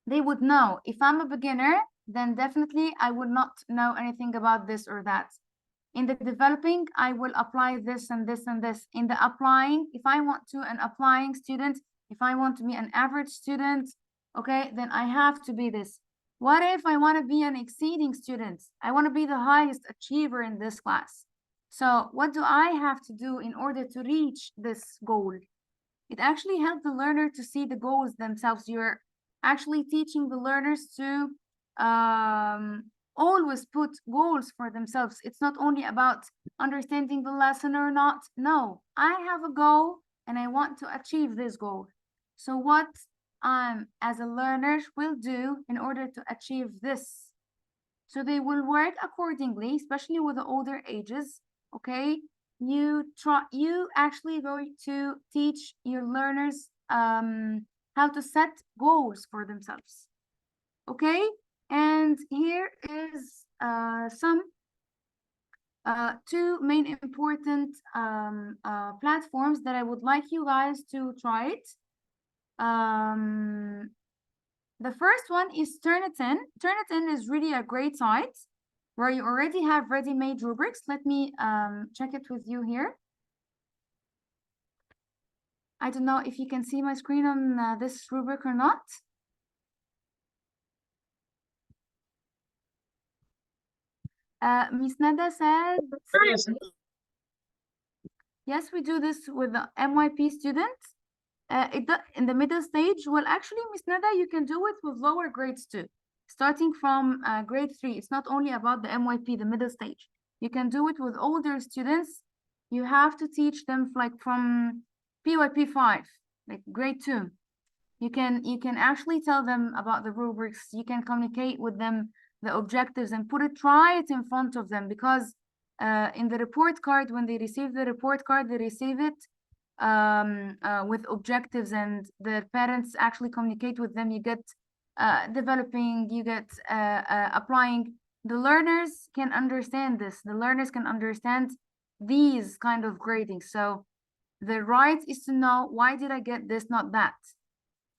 They would know, if I'm a beginner, then definitely I would not know anything about this or that. In the developing, I will apply this and this and this. In the applying, if I want to an applying student, if I want to be an average student, okay, then I have to be this. What if I want to be an exceeding student? I want to be the highest achiever in this class. So what do I have to do in order to reach this goal? It actually helps the learner to see the goals themselves. You're actually teaching the learners to always put goals for themselves. It's not only about understanding the lesson or not. No, I have a goal and I want to achieve this goal. So what as a learner will do in order to achieve this? So they will work accordingly, especially with the older ages, okay? You actually going to teach your learners how to set goals for themselves, okay? And here is some two main important platforms that I would like you guys to try it. The first one is Turnitin. Turnitin is really a great site where you already have ready-made rubrics. Let me check it with you here. I don't know if you can see my screen on this rubric or not. Miss Nada said, yes, we do this with the MYP students. In the middle stage, well, actually, Miss Nada, you can do it with lower grades too. Starting from grade 3, it's not only about the MYP, the middle stage. You can do it with older students. You have to teach them like from PYP 5, like grade 2. You can actually tell them about the rubrics. You can communicate with them the objectives and put it right in front of them, because in the report card, when they receive the report card, they receive it with objectives, and the parents actually communicate with them. You get developing, you get applying. The learners can understand this. The learners can understand these kind of grading. So the right is to know, why did I get this, not that.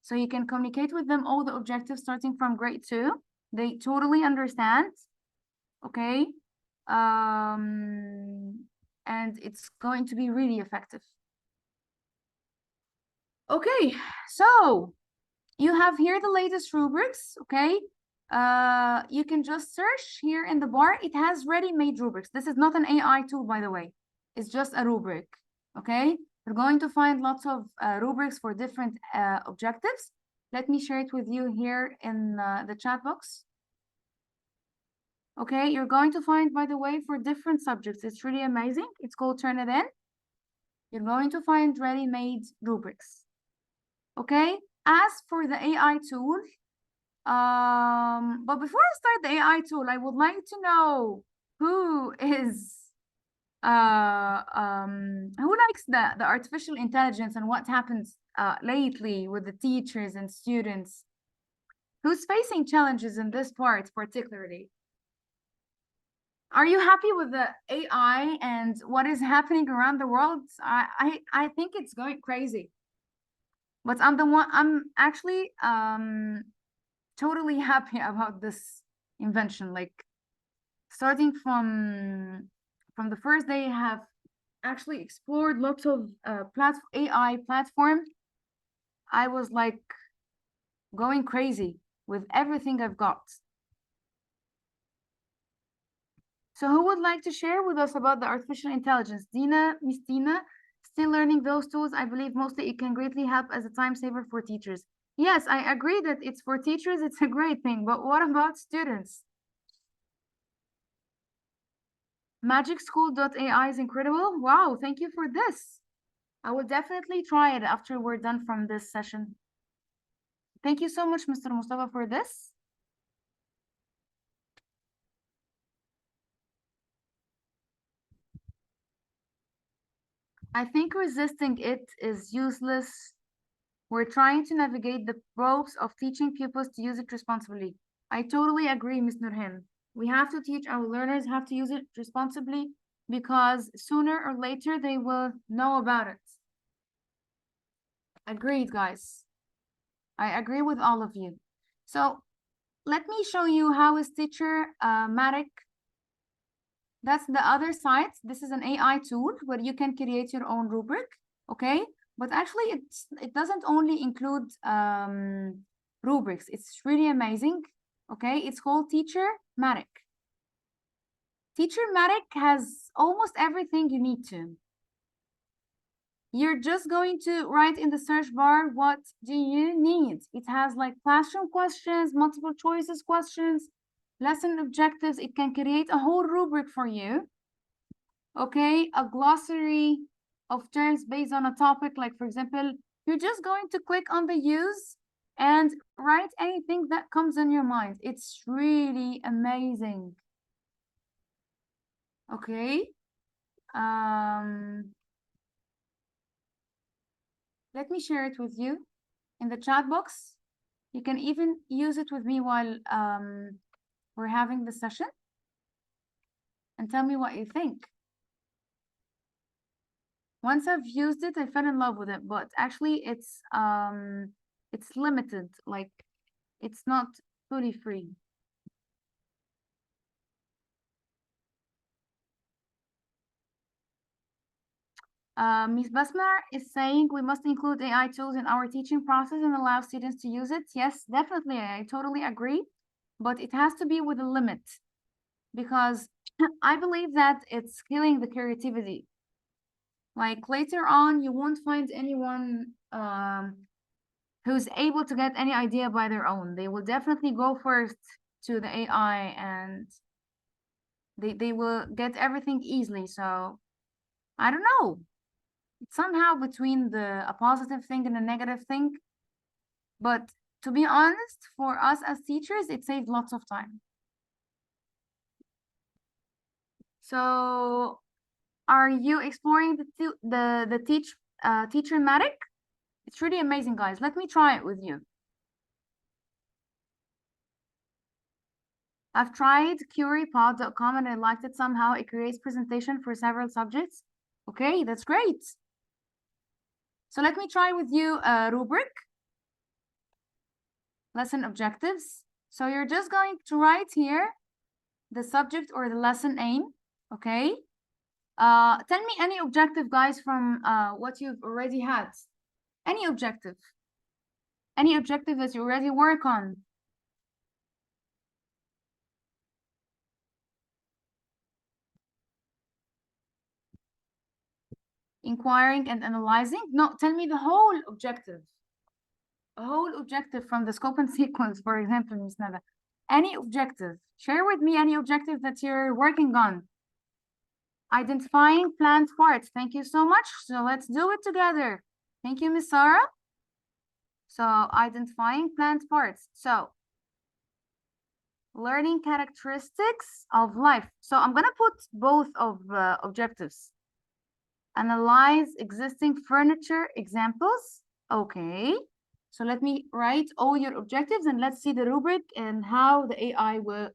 So you can communicate with them all the objectives starting from grade 2. They totally understand. Okay. And it's going to be really effective. Okay, so you have here the latest rubrics. Okay. You can just search here in the bar. It has ready-made rubrics. This is not an AI tool, by the way. It's just a rubric. Okay. You're going to find lots of rubrics for different objectives. Let me share it with you here in the chat box. Okay, you're going to find, by the way, for different subjects. It's really amazing. It's called Turnitin. You're going to find ready-made rubrics. Okay, as for the AI tool, but before I start the AI tool, I would like to know who likes the artificial intelligence and what happens lately with the teachers and students. Who's facing challenges in this part particularly? Are you happy with the AI and what is happening around the world? I think it's going crazy. But I'm actually totally happy about this invention. Like, starting from the first day, I have actually explored lots of AI platform. I was like going crazy with everything I've got. So who would like to share with us about the artificial intelligence? Dina, Miss Dina, still learning those tools. I believe mostly it can greatly help as a time saver for teachers. Yes, I agree that it's for teachers, it's a great thing, but what about students? Magicschool.ai is incredible. Wow, thank you for this. I will definitely try it after we're done from this session. Thank you so much, Mr. Mustafa, for this. I think resisting it is useless. We're trying to navigate the ropes of teaching pupils to use it responsibly. I totally agree, Ms. Nurhan. We have to teach our learners how to use it responsibly, because sooner or later they will know about it. Agreed, guys. I agree with all of you. So let me show you how is Teacher Matic. That's the other side. This is an AI tool where you can create your own rubric, okay? But actually, it doesn't only include rubrics. It's really amazing, okay? It's called Teacher Matic. Teacher Matic has almost everything you need to. You're just going to write in the search bar, what do you need? It has like classroom questions, multiple choices questions, lesson objectives. It can create a whole rubric for you. Okay, a glossary of terms based on a topic. Like, for example, you're just going to click on the use and write anything that comes in your mind. It's really amazing. Okay. Let me share it with you in the chat box. You can even use it with me while we're having the session, and tell me what you think. Once I've used it, I fell in love with it, but actually it's limited, like it's not fully free. Ms. Basmar is saying we must include AI tools in our teaching process and allow students to use it. Yes, definitely, I totally agree, but it has to be with a limit, because I believe that it's killing the creativity. Like, later on, you won't find anyone who's able to get any idea by their own. They will definitely go first to the AI, and they will get everything easily. So I don't know. It's somehow between a positive thing and a negative thing. But to be honest, for us as teachers, it saves lots of time. So are you exploring the Teachermatic? It's really amazing, guys. Let me try it with you. I've tried QueryPod.com and I liked it somehow. It creates presentation for several subjects. Okay, that's great. So let me try with you a rubric. Lesson objectives. So you're just going to write here the subject or the lesson aim. Okay. Tell me any objective, guys, from what you've already had. Any objective. Any objective that you already work on. Inquiring and analyzing. No, tell me the whole objective. A whole objective from the scope and sequence, for example, Ms. Nada. Any objective. Share with me any objective that you're working on. Identifying plant parts. Thank you so much. So let's do it together. Thank you, Ms. Sarah. So identifying plant parts. So learning characteristics of life. So I'm gonna put both of objectives. Analyze existing furniture examples. Okay. So let me write all your objectives and let's see the rubric and how the AI will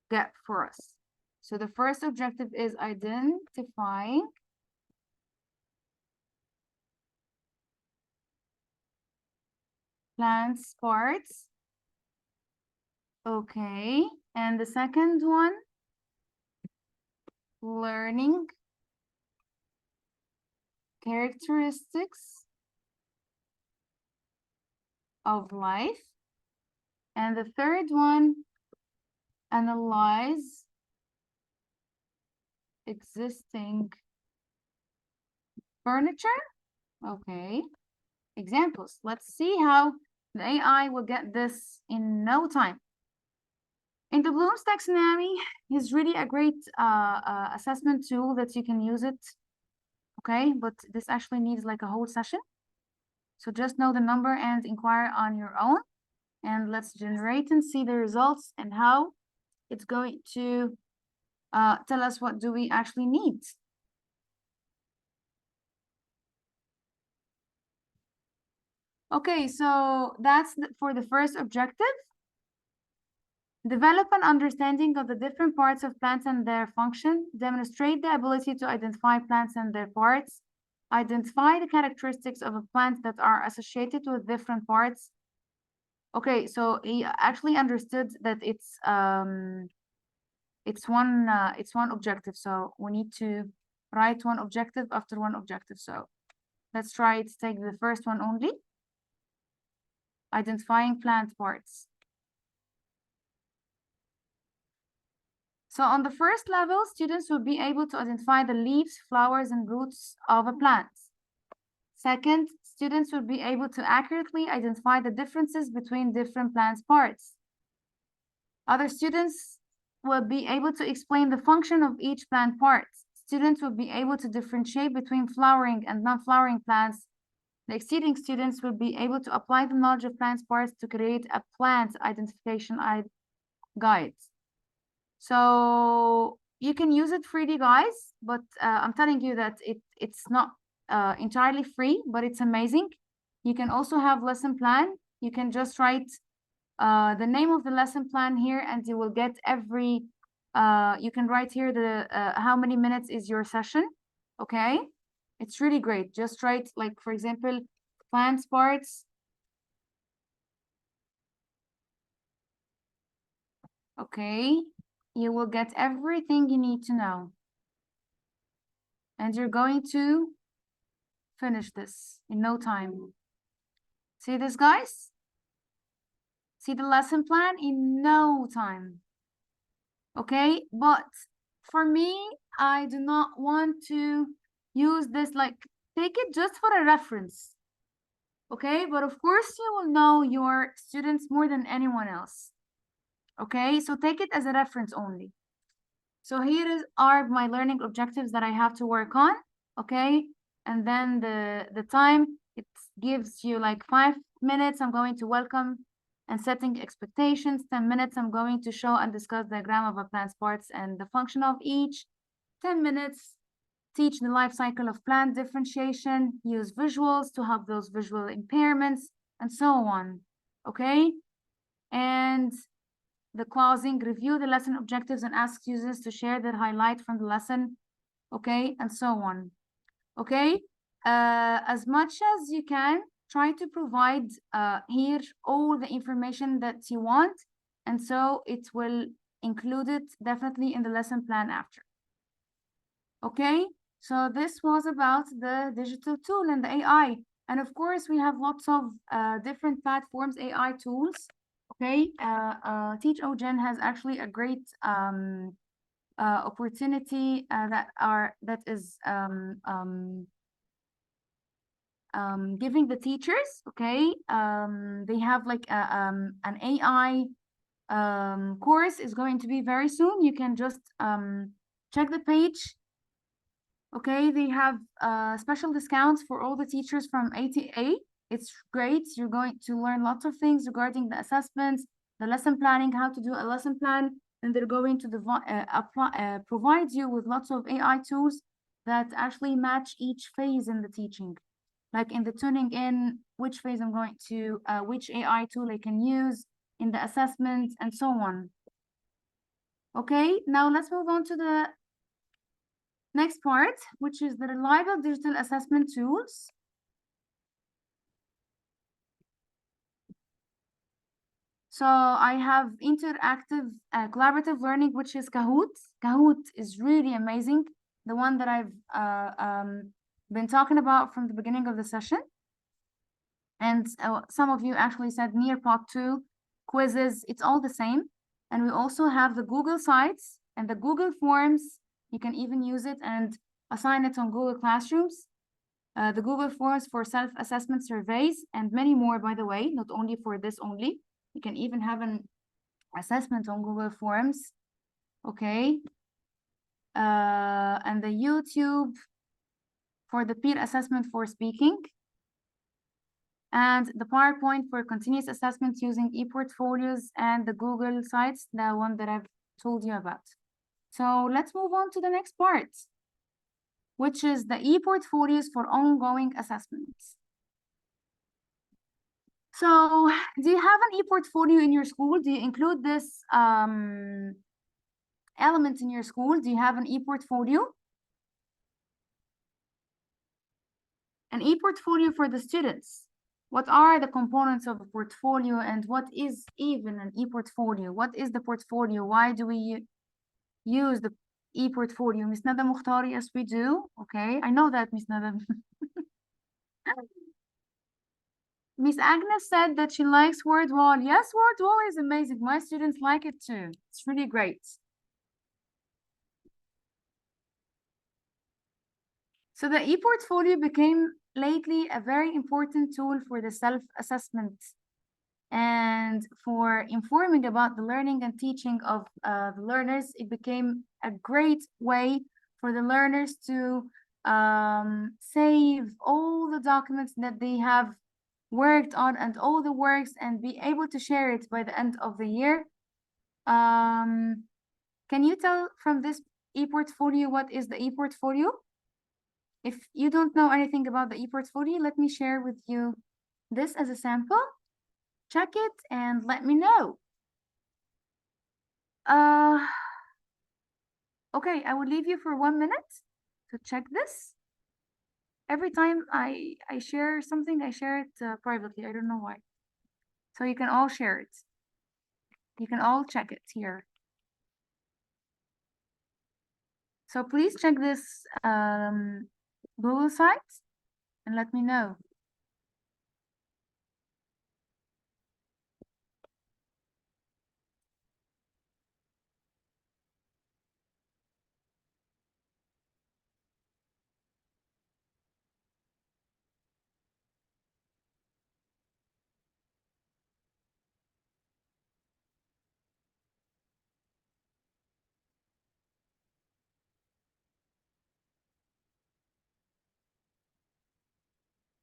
get for us. So the first objective is identifying plants parts. Okay. And the second one, learning characteristics of life. And the third one, analyze existing furniture. Okay. Examples. Let's see how the AI will get this in no time. In the Bloom's taxonomy is really a great assessment tool that you can use it. Okay, but this actually needs like a whole session. So just know the number and inquire on your own. And let's generate and see the results and how it's going to tell us what do we actually need. Okay, so that's for the first objective. Develop an understanding of the different parts of plants and their function. Demonstrate the ability to identify plants and their parts. Identify the characteristics of a plant that are associated with different parts. Okay, so he actually understood that it's one objective. So we need to write one objective after one objective. So let's try to take the first one only. Identifying plant parts. So on the first level, students will be able to identify the leaves, flowers, and roots of a plant. Second, students will be able to accurately identify the differences between different plant parts. Other students will be able to explain the function of each plant part. Students will be able to differentiate between flowering and non-flowering plants. The exceeding students will be able to apply the knowledge of plant parts to create a plant identification guide. So you can use it freely, guys, but I'm telling you that it's not entirely free, but it's amazing. You can also have lesson plan. You can just write the name of the lesson plan here and you will get every, you can write here the how many minutes is your session, okay? It's really great. Just write, like, for example, plant parts. Okay, you will get everything you need to know. And you're going to finish this in no time. See this, guys? See the lesson plan in no time. Okay, but for me, I do not want to use this, like, take it just for a reference. Okay, but of course you will know your students more than anyone else. Okay, so take it as a reference only. So here are my learning objectives that I have to work on. Okay, and then the time It gives you like 5 minutes, I'm going to welcome and setting expectations. 10 minutes, I'm going to show and discuss diagram of a plant's parts and the function of each. 10 minutes, teach the life cycle of plant differentiation, use visuals to help those visual impairments, and so on, okay? And the closing, review the lesson objectives and ask users to share their highlight from the lesson, okay? And so on, okay? As much as you can, try to provide here all the information that you want, and so it will include it definitely in the lesson plan after. Okay, so this was about the digital tool and the AI. And of course, we have lots of different platforms, AI tools. Okay, TeachOgen has actually a great opportunity that is giving the teachers. Okay, they have like an AI course is going to be very soon. You can just check the page. Okay, they have special discounts for all the teachers from ATA. It's great. You're going to learn lots of things regarding the assessments, the lesson planning, how to do a lesson plan, and they're going to provide you with lots of AI tools that actually match each phase in the teaching. Like in the tuning in, which phase I'm going to, which AI tool I can use in the assessment, and so on. Okay, now let's move on to the next part, which is the reliable digital assessment tools. So I have interactive collaborative learning, which is Kahoot. Kahoot is really amazing. The one that I've been talking about from the beginning of the session. And some of you actually said Nearpod 2, quizzes, it's all the same. And we also have the Google Sites and the Google Forms. You can even use it and assign it on Google Classrooms. The Google Forms for self-assessment surveys, and many more, by the way, not only for this only. You can even have an assessment on Google Forms, okay? And the YouTube for the peer assessment for speaking. And the PowerPoint for continuous assessment using ePortfolios and the Google Sites, the one that I've told you about. So let's move on to the next part, which is the ePortfolios for ongoing assessments. So do you have an ePortfolio in your school? Do you include this element in your school? Do you have an ePortfolio? An ePortfolio for the students. What are the components of a portfolio and what is even an ePortfolio? What is the portfolio? Why do we use the ePortfolio? Miss Nada Mukhtar, yes, we do. Okay, I know that, Miss Nada. Miss Agnes said that she likes Word Wall. Yes, Word Wall is amazing. My students like it too. It's really great. So the ePortfolio became lately a very important tool for the self-assessment and for informing about the learning and teaching of the learners. It became a great way for the learners to save all the documents that they have worked on and all the works and be able to share it by the end of the year. Can you tell from this ePortfolio what is the ePortfolio? If you don't know anything about the ePortfolio, let me share with you this as a sample. Check it and let me know. Okay, I will leave you for 1 minute to check this. Every time I share something, I share it privately. I don't know why. So you can all share it. You can all check it here. So please check this Google site and let me know.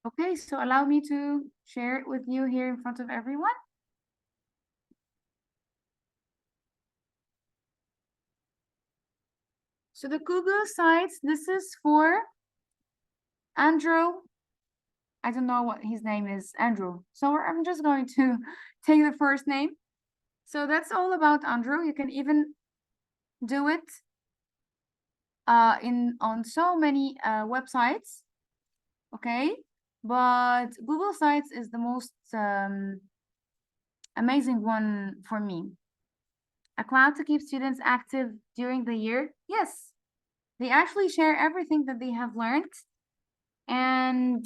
Okay, so allow me to share it with you here in front of everyone. So the Google Sites, this is for Andrew. I don't know what his name is, Andrew. So I'm just going to take the first name. So that's all about Andrew. You can even do it on so many websites. Okay, but Google Sites is the most amazing one for me. A cloud to keep students active during the year. Yes, they actually share everything that they have learned, and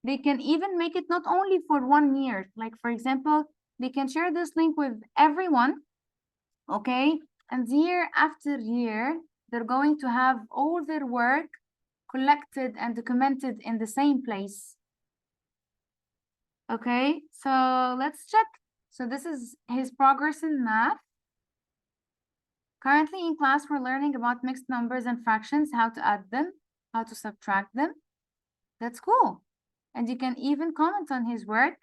they can even make it not only for 1 year. Like, for example, they can share this link with everyone, okay? And year after year, they're going to have all their work collected and documented in the same place. Okay, so let's check. So this is his progress in math. Currently in class, we're learning about mixed numbers and fractions, how to add them, how to subtract them. That's cool. And you can even comment on his work.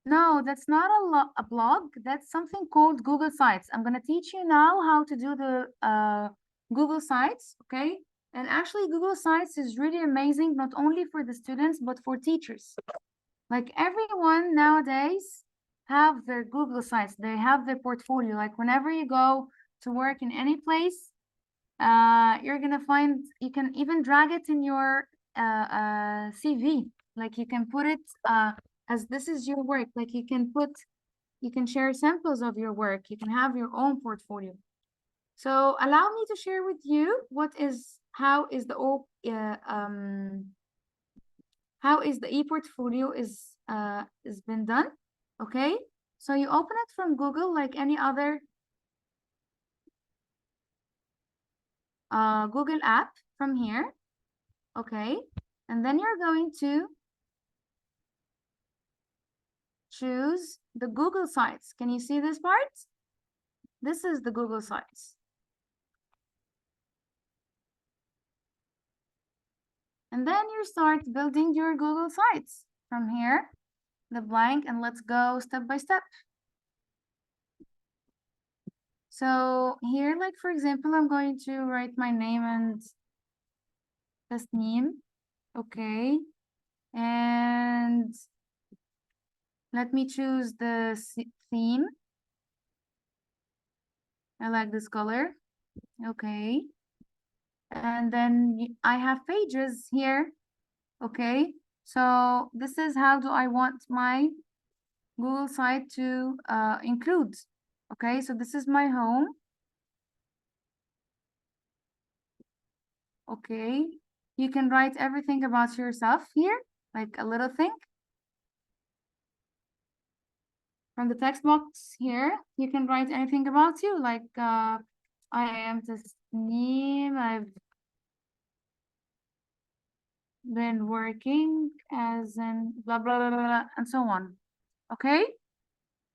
No, that's not a blog. That's something called Google Sites. I'm going to teach you now how to do the Google Sites, okay? And actually, Google Sites is really amazing, not only for the students, but for teachers. Like everyone nowadays have their Google Sites. They have their portfolio. Like whenever you go to work in any place, you're going to find, you can even drag it in your CV. Like you can put it as this is your work. Like you can share samples of your work. You can have your own portfolio. So allow me to share with you how is the e-portfolio is been done. Okay, so you open it from Google like any other Google app from here. Okay, and then you're going to choose the Google Sites. Can you see this part? This is the Google Sites. And then you start building your Google Sites from here, the blank, and let's go step by step. So here, like for example, I'm going to write my name and Tasneem. Okay. And let me choose the theme. I like this color. Okay. And then I have pages here. Okay. So this is how do I want my Google site to include. Okay. So this is my home. Okay. You can write everything about yourself here, like a little thing. From the text box here, you can write anything about you, like I am Tasneem, I've been working as in blah, blah, blah, blah, and so on. Okay?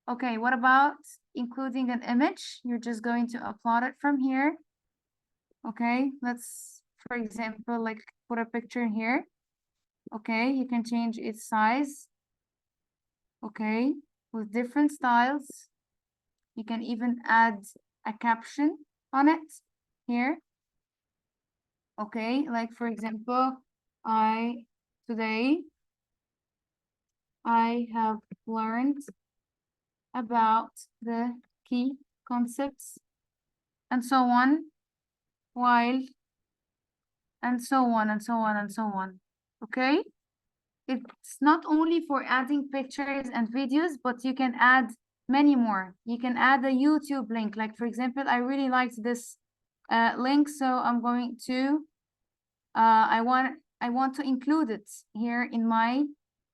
Okay, what about including an image? You're just going to upload it from here. Okay, let's, for example, like put a picture here. Okay, you can change its size. Okay, with different styles. You can even add a caption on it here. Okay, like for example, today I have learned about the key concepts and so on, while and so on and so on and so on. Okay, it's not only for adding pictures and videos, but you can add many more. You can add a YouTube link. Like for example, I really liked this link, so I'm going to I want to include it here in my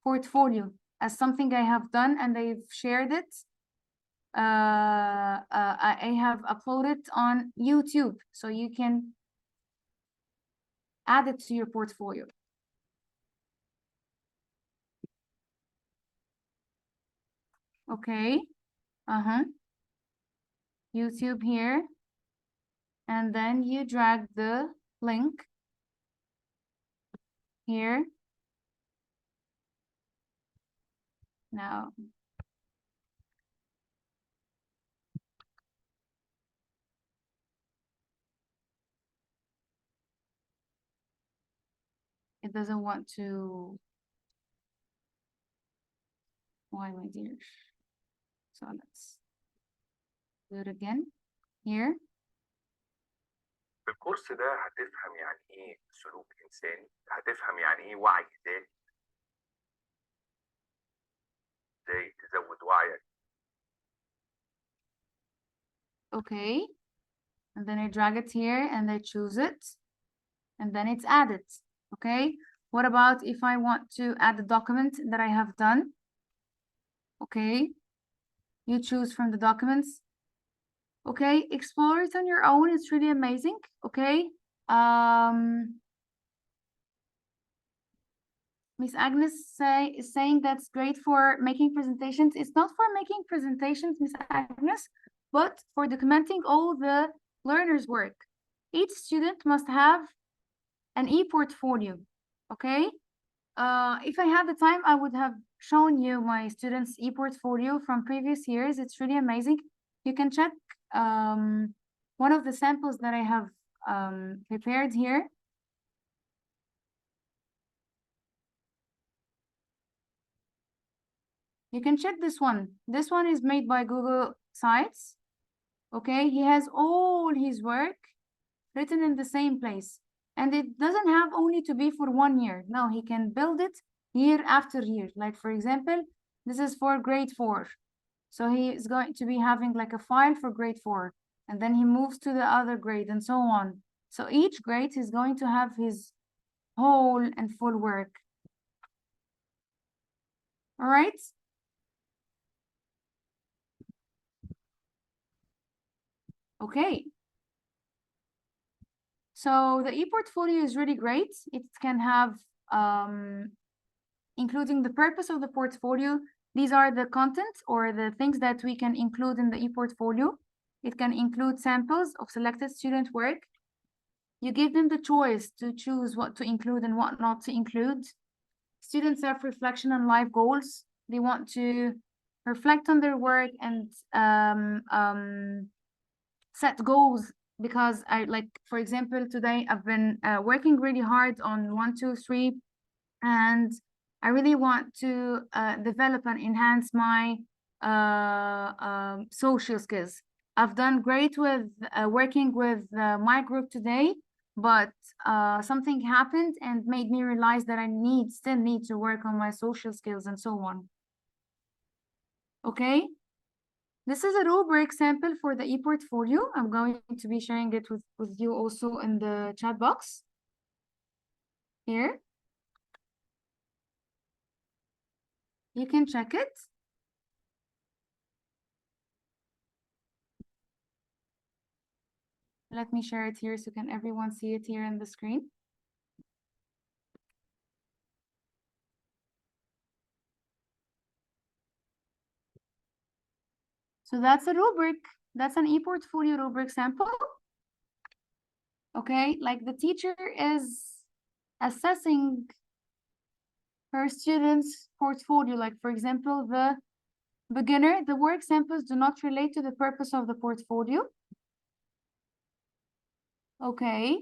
portfolio as something I have done, and they've shared it. I have uploaded on YouTube, so you can add it to your portfolio. Okay. YouTube here, and then you drag the link here. Now, it doesn't want to. Why, my dear? So let's do it again here. في الكورس ده هتفهم يعني ايه سلوك انساني، هتفهم يعني ايه وعي ذاتي، ازاي تزود وعيك. Okay, and then I drag it here and I choose it, and then it's added. Okay, what about if I want to add the document that I have done? Okay, you choose from the documents. Okay, explore it on your own. It's really amazing. Okay, Miss Agnes is saying that's great for making presentations. It's not for making presentations, Miss Agnes, but for documenting all the learners' work. Each student must have an e-portfolio, okay? If I had the time, I would have shown you my students' e-portfolio from previous years. It's really amazing. You can check one of the samples that I have prepared here. You can check this one. This one is made by Google Sites. Okay, he has all his work written in the same place. And it doesn't have only to be for 1 year. No, he can build it year after year. Like, for example, this is for grade 4. So he is going to be having like a file for grade 4. And then he moves to the other grade and so on. So each grade is going to have his whole and full work. All right. Okay. So the e-portfolio is really great. It can have, including the purpose of the portfolio. These are the content or the things that we can include in the e-portfolio. It can include samples of selected student work. You give them the choice to choose what to include and what not to include. Student self-reflection and life goals. They want to reflect on their work and set goals, because for example, today I've been working really hard on 1, 2, 3, and I really want to develop and enhance my social skills. I've done great with working with my group today, but something happened and made me realize that I still need to work on my social skills and so on. Okay. This is a rubric sample for the e-portfolio. I'm going to be sharing it with you also in the chat box. Here. You can check it. Let me share it here so can everyone see it here on the screen. So that's a rubric. That's an e-portfolio rubric sample. Okay, like the teacher is assessing her students' portfolio. Like, for example, the beginner, the work samples do not relate to the purpose of the portfolio. Okay.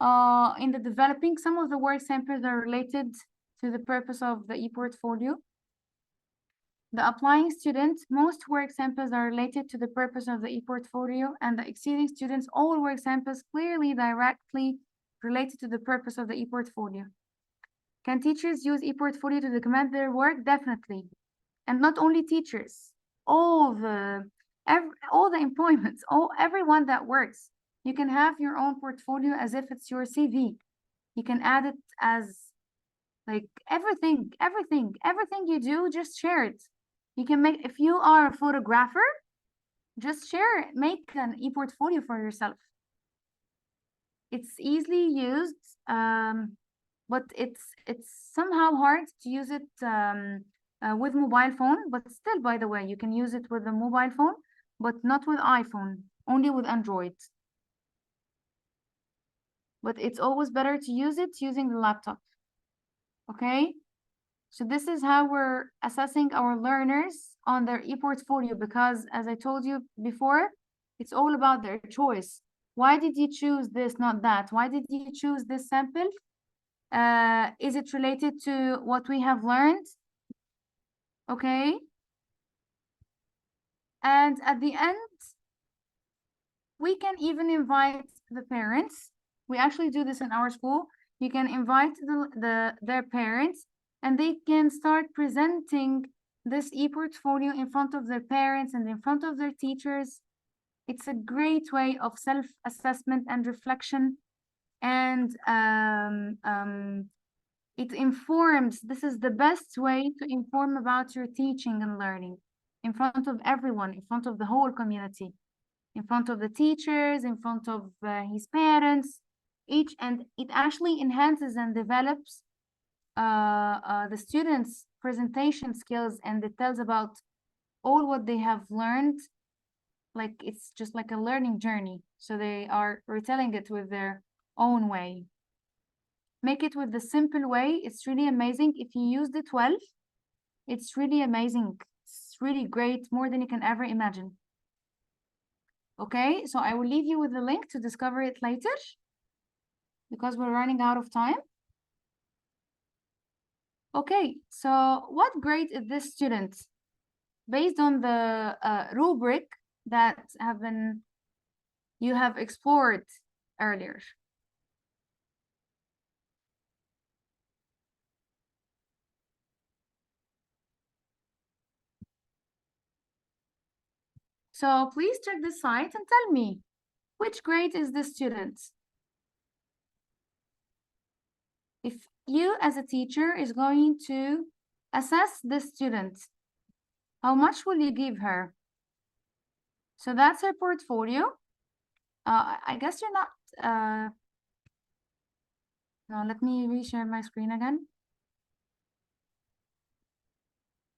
In the developing, some of the work samples are related to the purpose of the e-portfolio. The applying student, most work samples are related to the purpose of the e-portfolio, and the exceeding students, all work samples clearly directly related to the purpose of the e-portfolio. Can teachers use e-portfolio to document their work? Definitely. And not only teachers, all the employments, everyone that works. You can have your own portfolio as if it's your CV. You can add it as like everything you do, just share it. You can make, if you are a photographer, just share it, make an e-portfolio for yourself. It's easily used, but it's somehow hard to use it with mobile phone, but still, by the way, you can use it with a mobile phone, but not with iPhone, only with Android. But it's always better to use it using the laptop. Okay, so this is how we're assessing our learners on their e-portfolio, because as I told you before, it's all about their choice. Why did you choose this, not that? Why did you choose this sample? Is it related to what we have learned? Okay. And at the end, we can even invite the parents. We actually do this in our school. You can invite their parents, and they can start presenting this e-portfolio in front of their parents and in front of their teachers. It's a great way of self-assessment and reflection, and it informs. This is the best way to inform about your teaching and learning in front of everyone, in front of the whole community, in front of the teachers, in front of his parents, and it actually enhances and develops the students' presentation skills, and it tells about all what they have learned. Like it's just like a learning journey. So they are retelling it with their own way. Make it with the simple way. It's really amazing. If you use the 12, it's really amazing. It's really great, more than you can ever imagine. Okay, so I will leave you with the link to discover it later because we're running out of time. Okay, so what grade is this student? Based on the rubric that you have explored earlier. So please check the site and tell me, which grade is this student? If you as a teacher is going to assess this student, how much will you give her? So that's her portfolio. I guess you're not, no, let me reshare my screen again.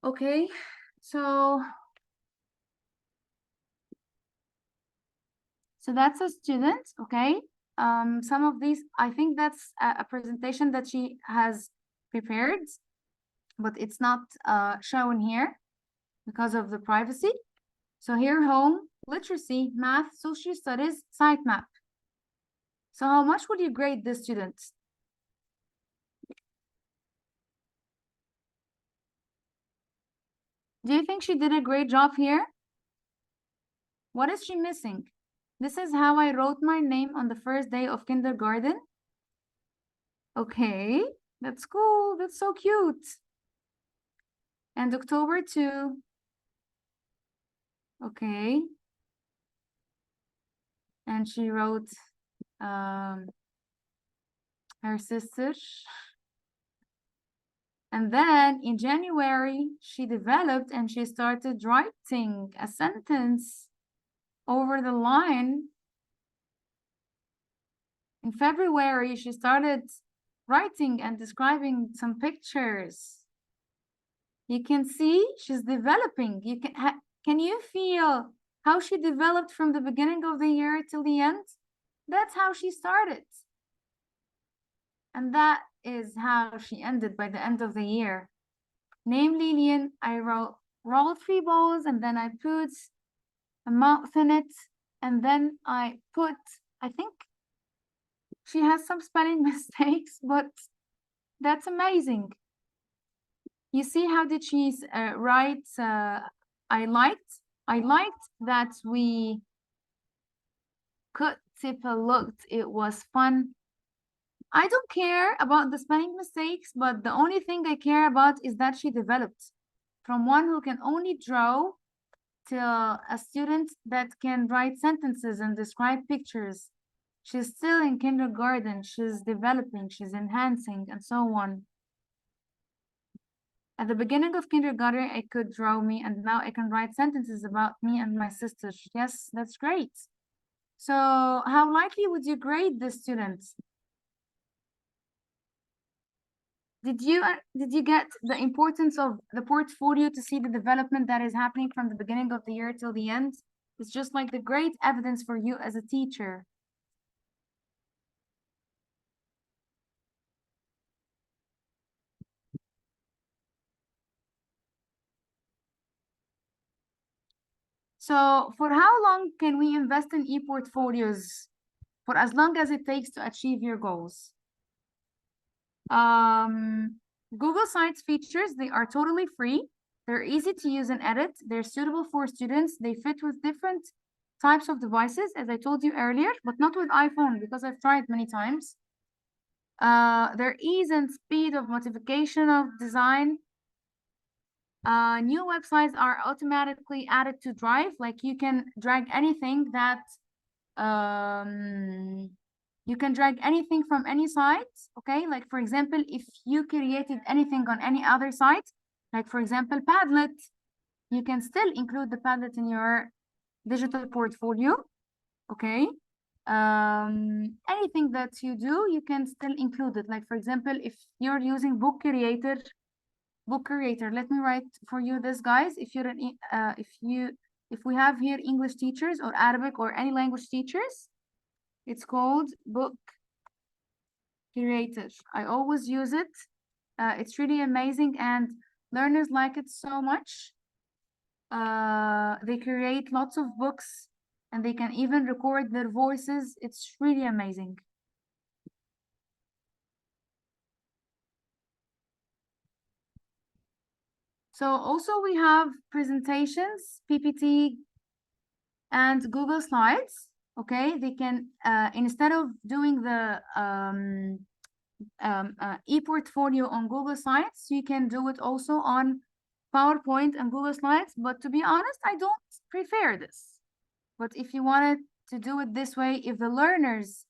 Okay, so that's a student, okay? Some of these, I think that's a presentation that she has prepared, but it's not shown here because of the privacy. So here, home, literacy, math, social studies, sitemap. So how much would you grade this student? Do you think she did a great job here? What is she missing? This is how I wrote my name on the first day of kindergarten. Okay, that's cool. That's so cute. And October 2. Okay. And she wrote her sister. And then in January, she developed and she started writing a sentence over the line. In February, she started writing and describing some pictures. You can see she's developing. Can you feel how she developed from the beginning of the year till the end? That's how she started. And that is how she ended by the end of the year. Name Lillian, I wrote roll 3 balls, and then I put a mouth in it, and then I think she has some spelling mistakes, but that's amazing. You see how did she write, I liked that we could take a look, it was fun. I don't care about the spelling mistakes, but the only thing I care about is that she developed from one who can only draw to a student that can write sentences and describe pictures. She's still in kindergarten, she's developing, she's enhancing, and so on. At the beginning of kindergarten, I could draw me, and now I can write sentences about me and my sisters. Yes, that's great. So how likely would you grade this student? Did you get the importance of the portfolio to see the development that is happening from the beginning of the year till the end? It's just like the great evidence for you as a teacher. So for how long can we invest in e-portfolios? For as long as it takes to achieve your goals. Google Sites features, they are totally free. They're easy to use and edit. They're suitable for students. They fit with different types of devices, as I told you earlier, but not with iPhone because I've tried many times. Their ease and speed of modification of design. New websites are automatically added to Drive. Like you can drag anything that you can drag anything from any site, okay? Like for example, if you created anything on any other site, like for example, Padlet, you can still include the Padlet in your digital portfolio, okay? Anything that you do, you can still include it. Like for example, if you're using Book Creator, let me write for you this, guys. If you're if we have here English teachers or Arabic or any language teachers, it's called Book Creator. I always use it. It's really amazing and learners like it so much. They create lots of books and they can even record their voices. It's really amazing. So also we have presentations, PPT, and Google Slides. Okay, they can instead of doing the e-portfolio on Google Sites, you can do it also on PowerPoint and Google Slides. But to be honest, I don't prefer this. But if you wanted to do it this way, if the learners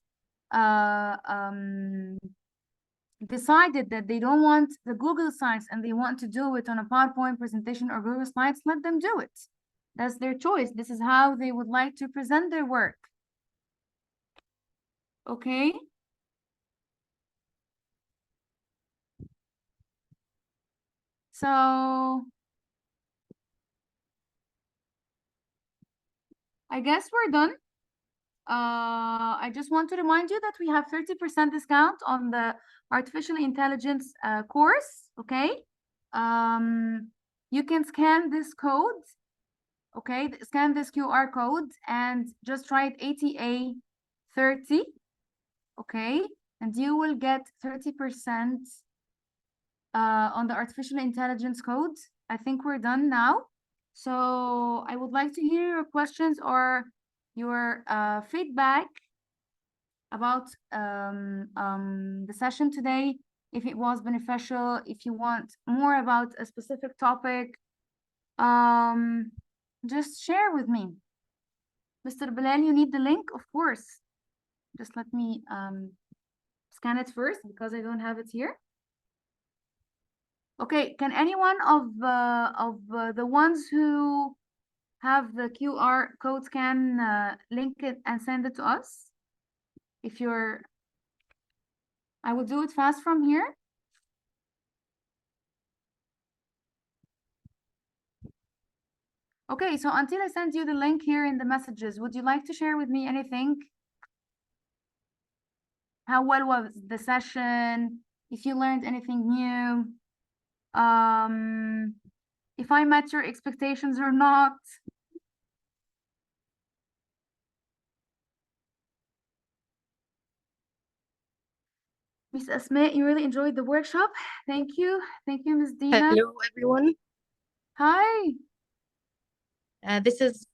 decided that they don't want the Google Sites and they want to do it on a PowerPoint presentation or Google Slides, let them do it. That's their choice. This is how they would like to present their work. Okay. So I guess we're done. I just want to remind you that we have 30% discount on the artificial intelligence course. Okay. You can scan this code. Okay, scan this QR code and just write ATA 30. Okay, and you will get 30% on the artificial intelligence code. I think we're done now. So I would like to hear your questions or your feedback about the session today. If it was beneficial, if you want more about a specific topic, just share with me. Mr. Bilal, you need the link? Of course. Just let me scan it first because I don't have it here. Okay, can anyone of the ones who have the QR code scan link it and send it to us? If you're, I will do it fast from here. Okay, so until I send you the link here in the messages, would you like to share with me anything? How well was the session? If you learned anything new? If I met your expectations or not? Miss Asma, you really enjoyed the workshop. Thank you. Thank you, Miss Dina. Hello, everyone. Hi. This is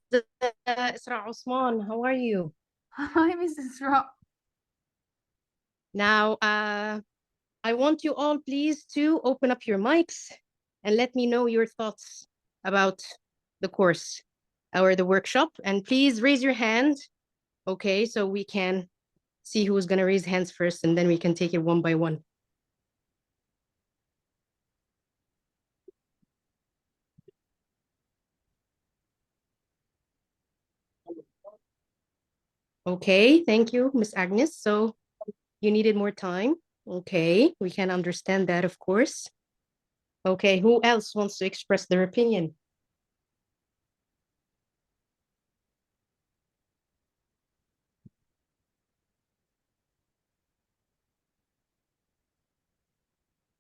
Isra Osman. How are you? Hi, Mrs. Ra. Now, I want you all, please, to open up your mics and let me know your thoughts about the course or the workshop. And please raise your hand, okay, so we can see who's going to raise hands first, and then we can take it one by one. Okay, thank you, Miss Agnes. So you needed more time. Okay, we can understand that, of course. Okay, who else wants to express their opinion?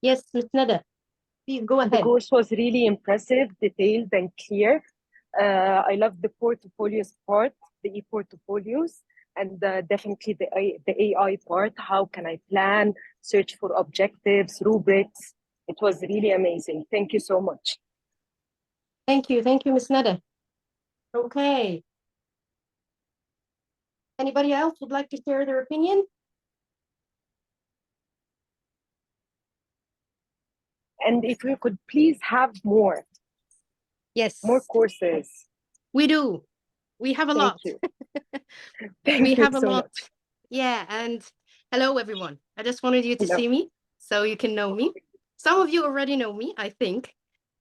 Yes, Ms. Nada, please go The ahead. course was really impressive, detailed, and clear. I love the portfolios part, the e-portfolios, and definitely the AI part. How can I plan, search for objectives, rubrics? It was really amazing. Thank you so much. Thank you, Ms. Nada. Okay. Anybody else would like to share their opinion? And if we could please have more Yes, courses. we do. We have a Thank lot. you. We Thank you have a so lot. much. Yeah, and hello everyone. I just wanted you to Hello. see me so you can know me. Some of you already know me, I think.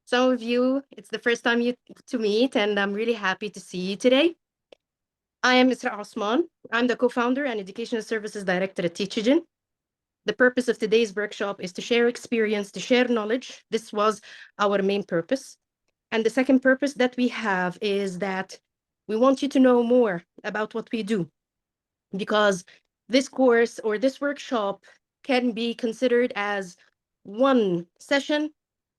Some of you, it's the first time to meet, and I'm really happy to see you today. I am Mr. Osman. I'm the co-founder and Educational Services Director at Teachogen. The purpose of today's workshop is to share experience, to share knowledge. This was our main purpose. And the second purpose that we have is that we want you to know more about what we do, because this course or this workshop can be considered as one session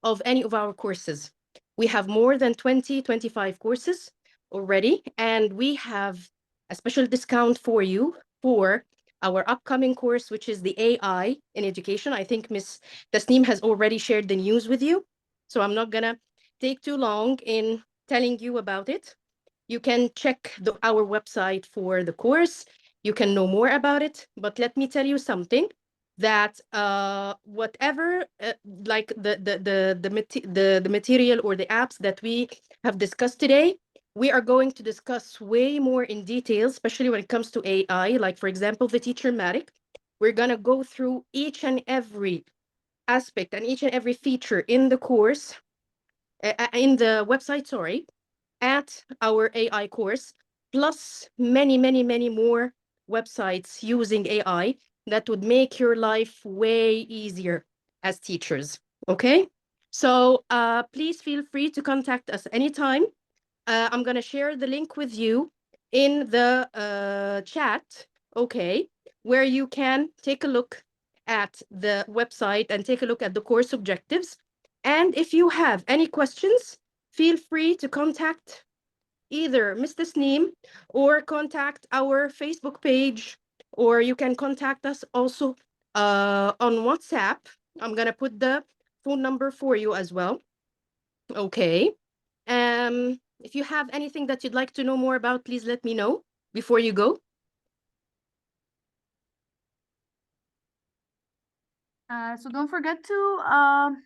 of any of our courses. We have more than 20, 25 courses already, and we have a special discount for you for our upcoming course, which is the AI in education. I think Ms. Tasneem has already shared the news with you, so I'm not gonna take too long in telling you about it. You can check our website for the course. You can know more about it, but let me tell you something that whatever like the material or the apps that we have discussed today, we are going to discuss way more in detail, especially when it comes to AI. Like for example, the Teachermatic. We're gonna go through each and every aspect and each and every feature in the course, in the website, sorry, at our AI course, plus many, many, many more websites using AI that would make your life way easier as teachers, okay? So please feel free to contact us anytime. I'm gonna share the link with you in the chat, okay, where you can take a look at the website and take a look at the course objectives. And if you have any questions, feel free to contact either Ms. Tasneem or contact our Facebook page, or you can contact us also on WhatsApp. I'm gonna put the phone number for you as well. Okay. If you have anything that you'd like to know more about, please let me know before you go. So don't forget to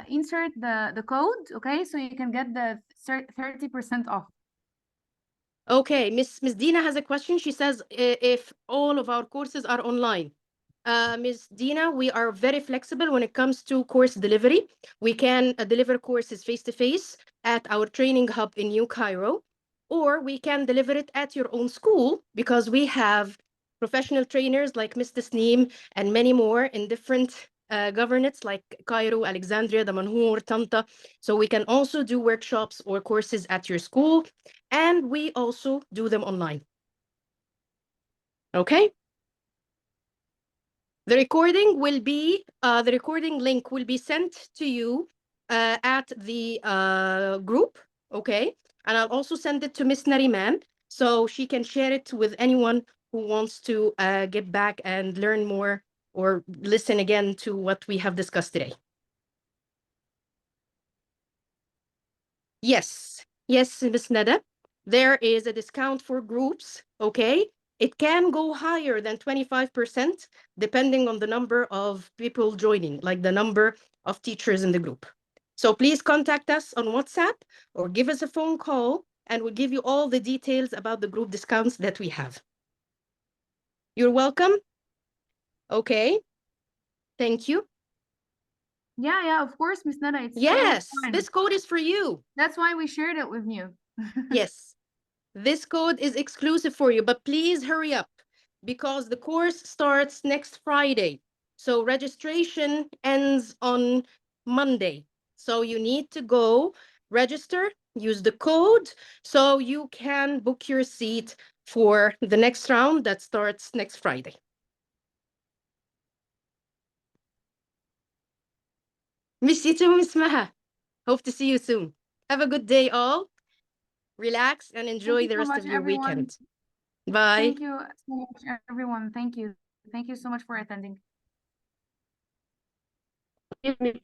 insert the code, okay? So you can get the 30% off. Okay, Miss Dina has a question. She says if all of our courses are online. Ms. Dina, we are very flexible when it comes to course delivery. We can deliver courses face-to-face at our training hub in New Cairo, or we can deliver it at your own school because we have professional trainers like Ms. Tasneem and many more in different governorates like Cairo, Alexandria, Damanhur, Tanta. So we can also do workshops or courses at your school, and we also do them online. Okay? The recording link will be sent to you at the group, okay? And I'll also send it to Miss Nariman so she can share it with anyone who wants to get back and learn more or listen again to what we have discussed today. Yes, Miss Nada, there is a discount for groups, okay? It can go higher than 25% depending on the number of people joining, like the number of teachers in the group. So please contact us on WhatsApp or give us a phone call and we'll give you all the details about the group discounts that we have. You're welcome. Okay. Thank you. Yeah, of course, Miss Nana. It's Yes, fine. this code is for you. That's why we shared it with you. Yes, this code is exclusive for you, but please hurry up because the course starts next Friday. So registration ends on Monday. So you need to go register, use the code so you can book your seat for the next round that starts next Friday. Miss you too, Miss Maha. Hope to see you soon. Have a good day all. relax, and enjoy you the so rest much, of your everyone. weekend. Bye. Thank you so much, everyone. Thank you. Thank you so much for attending. Give me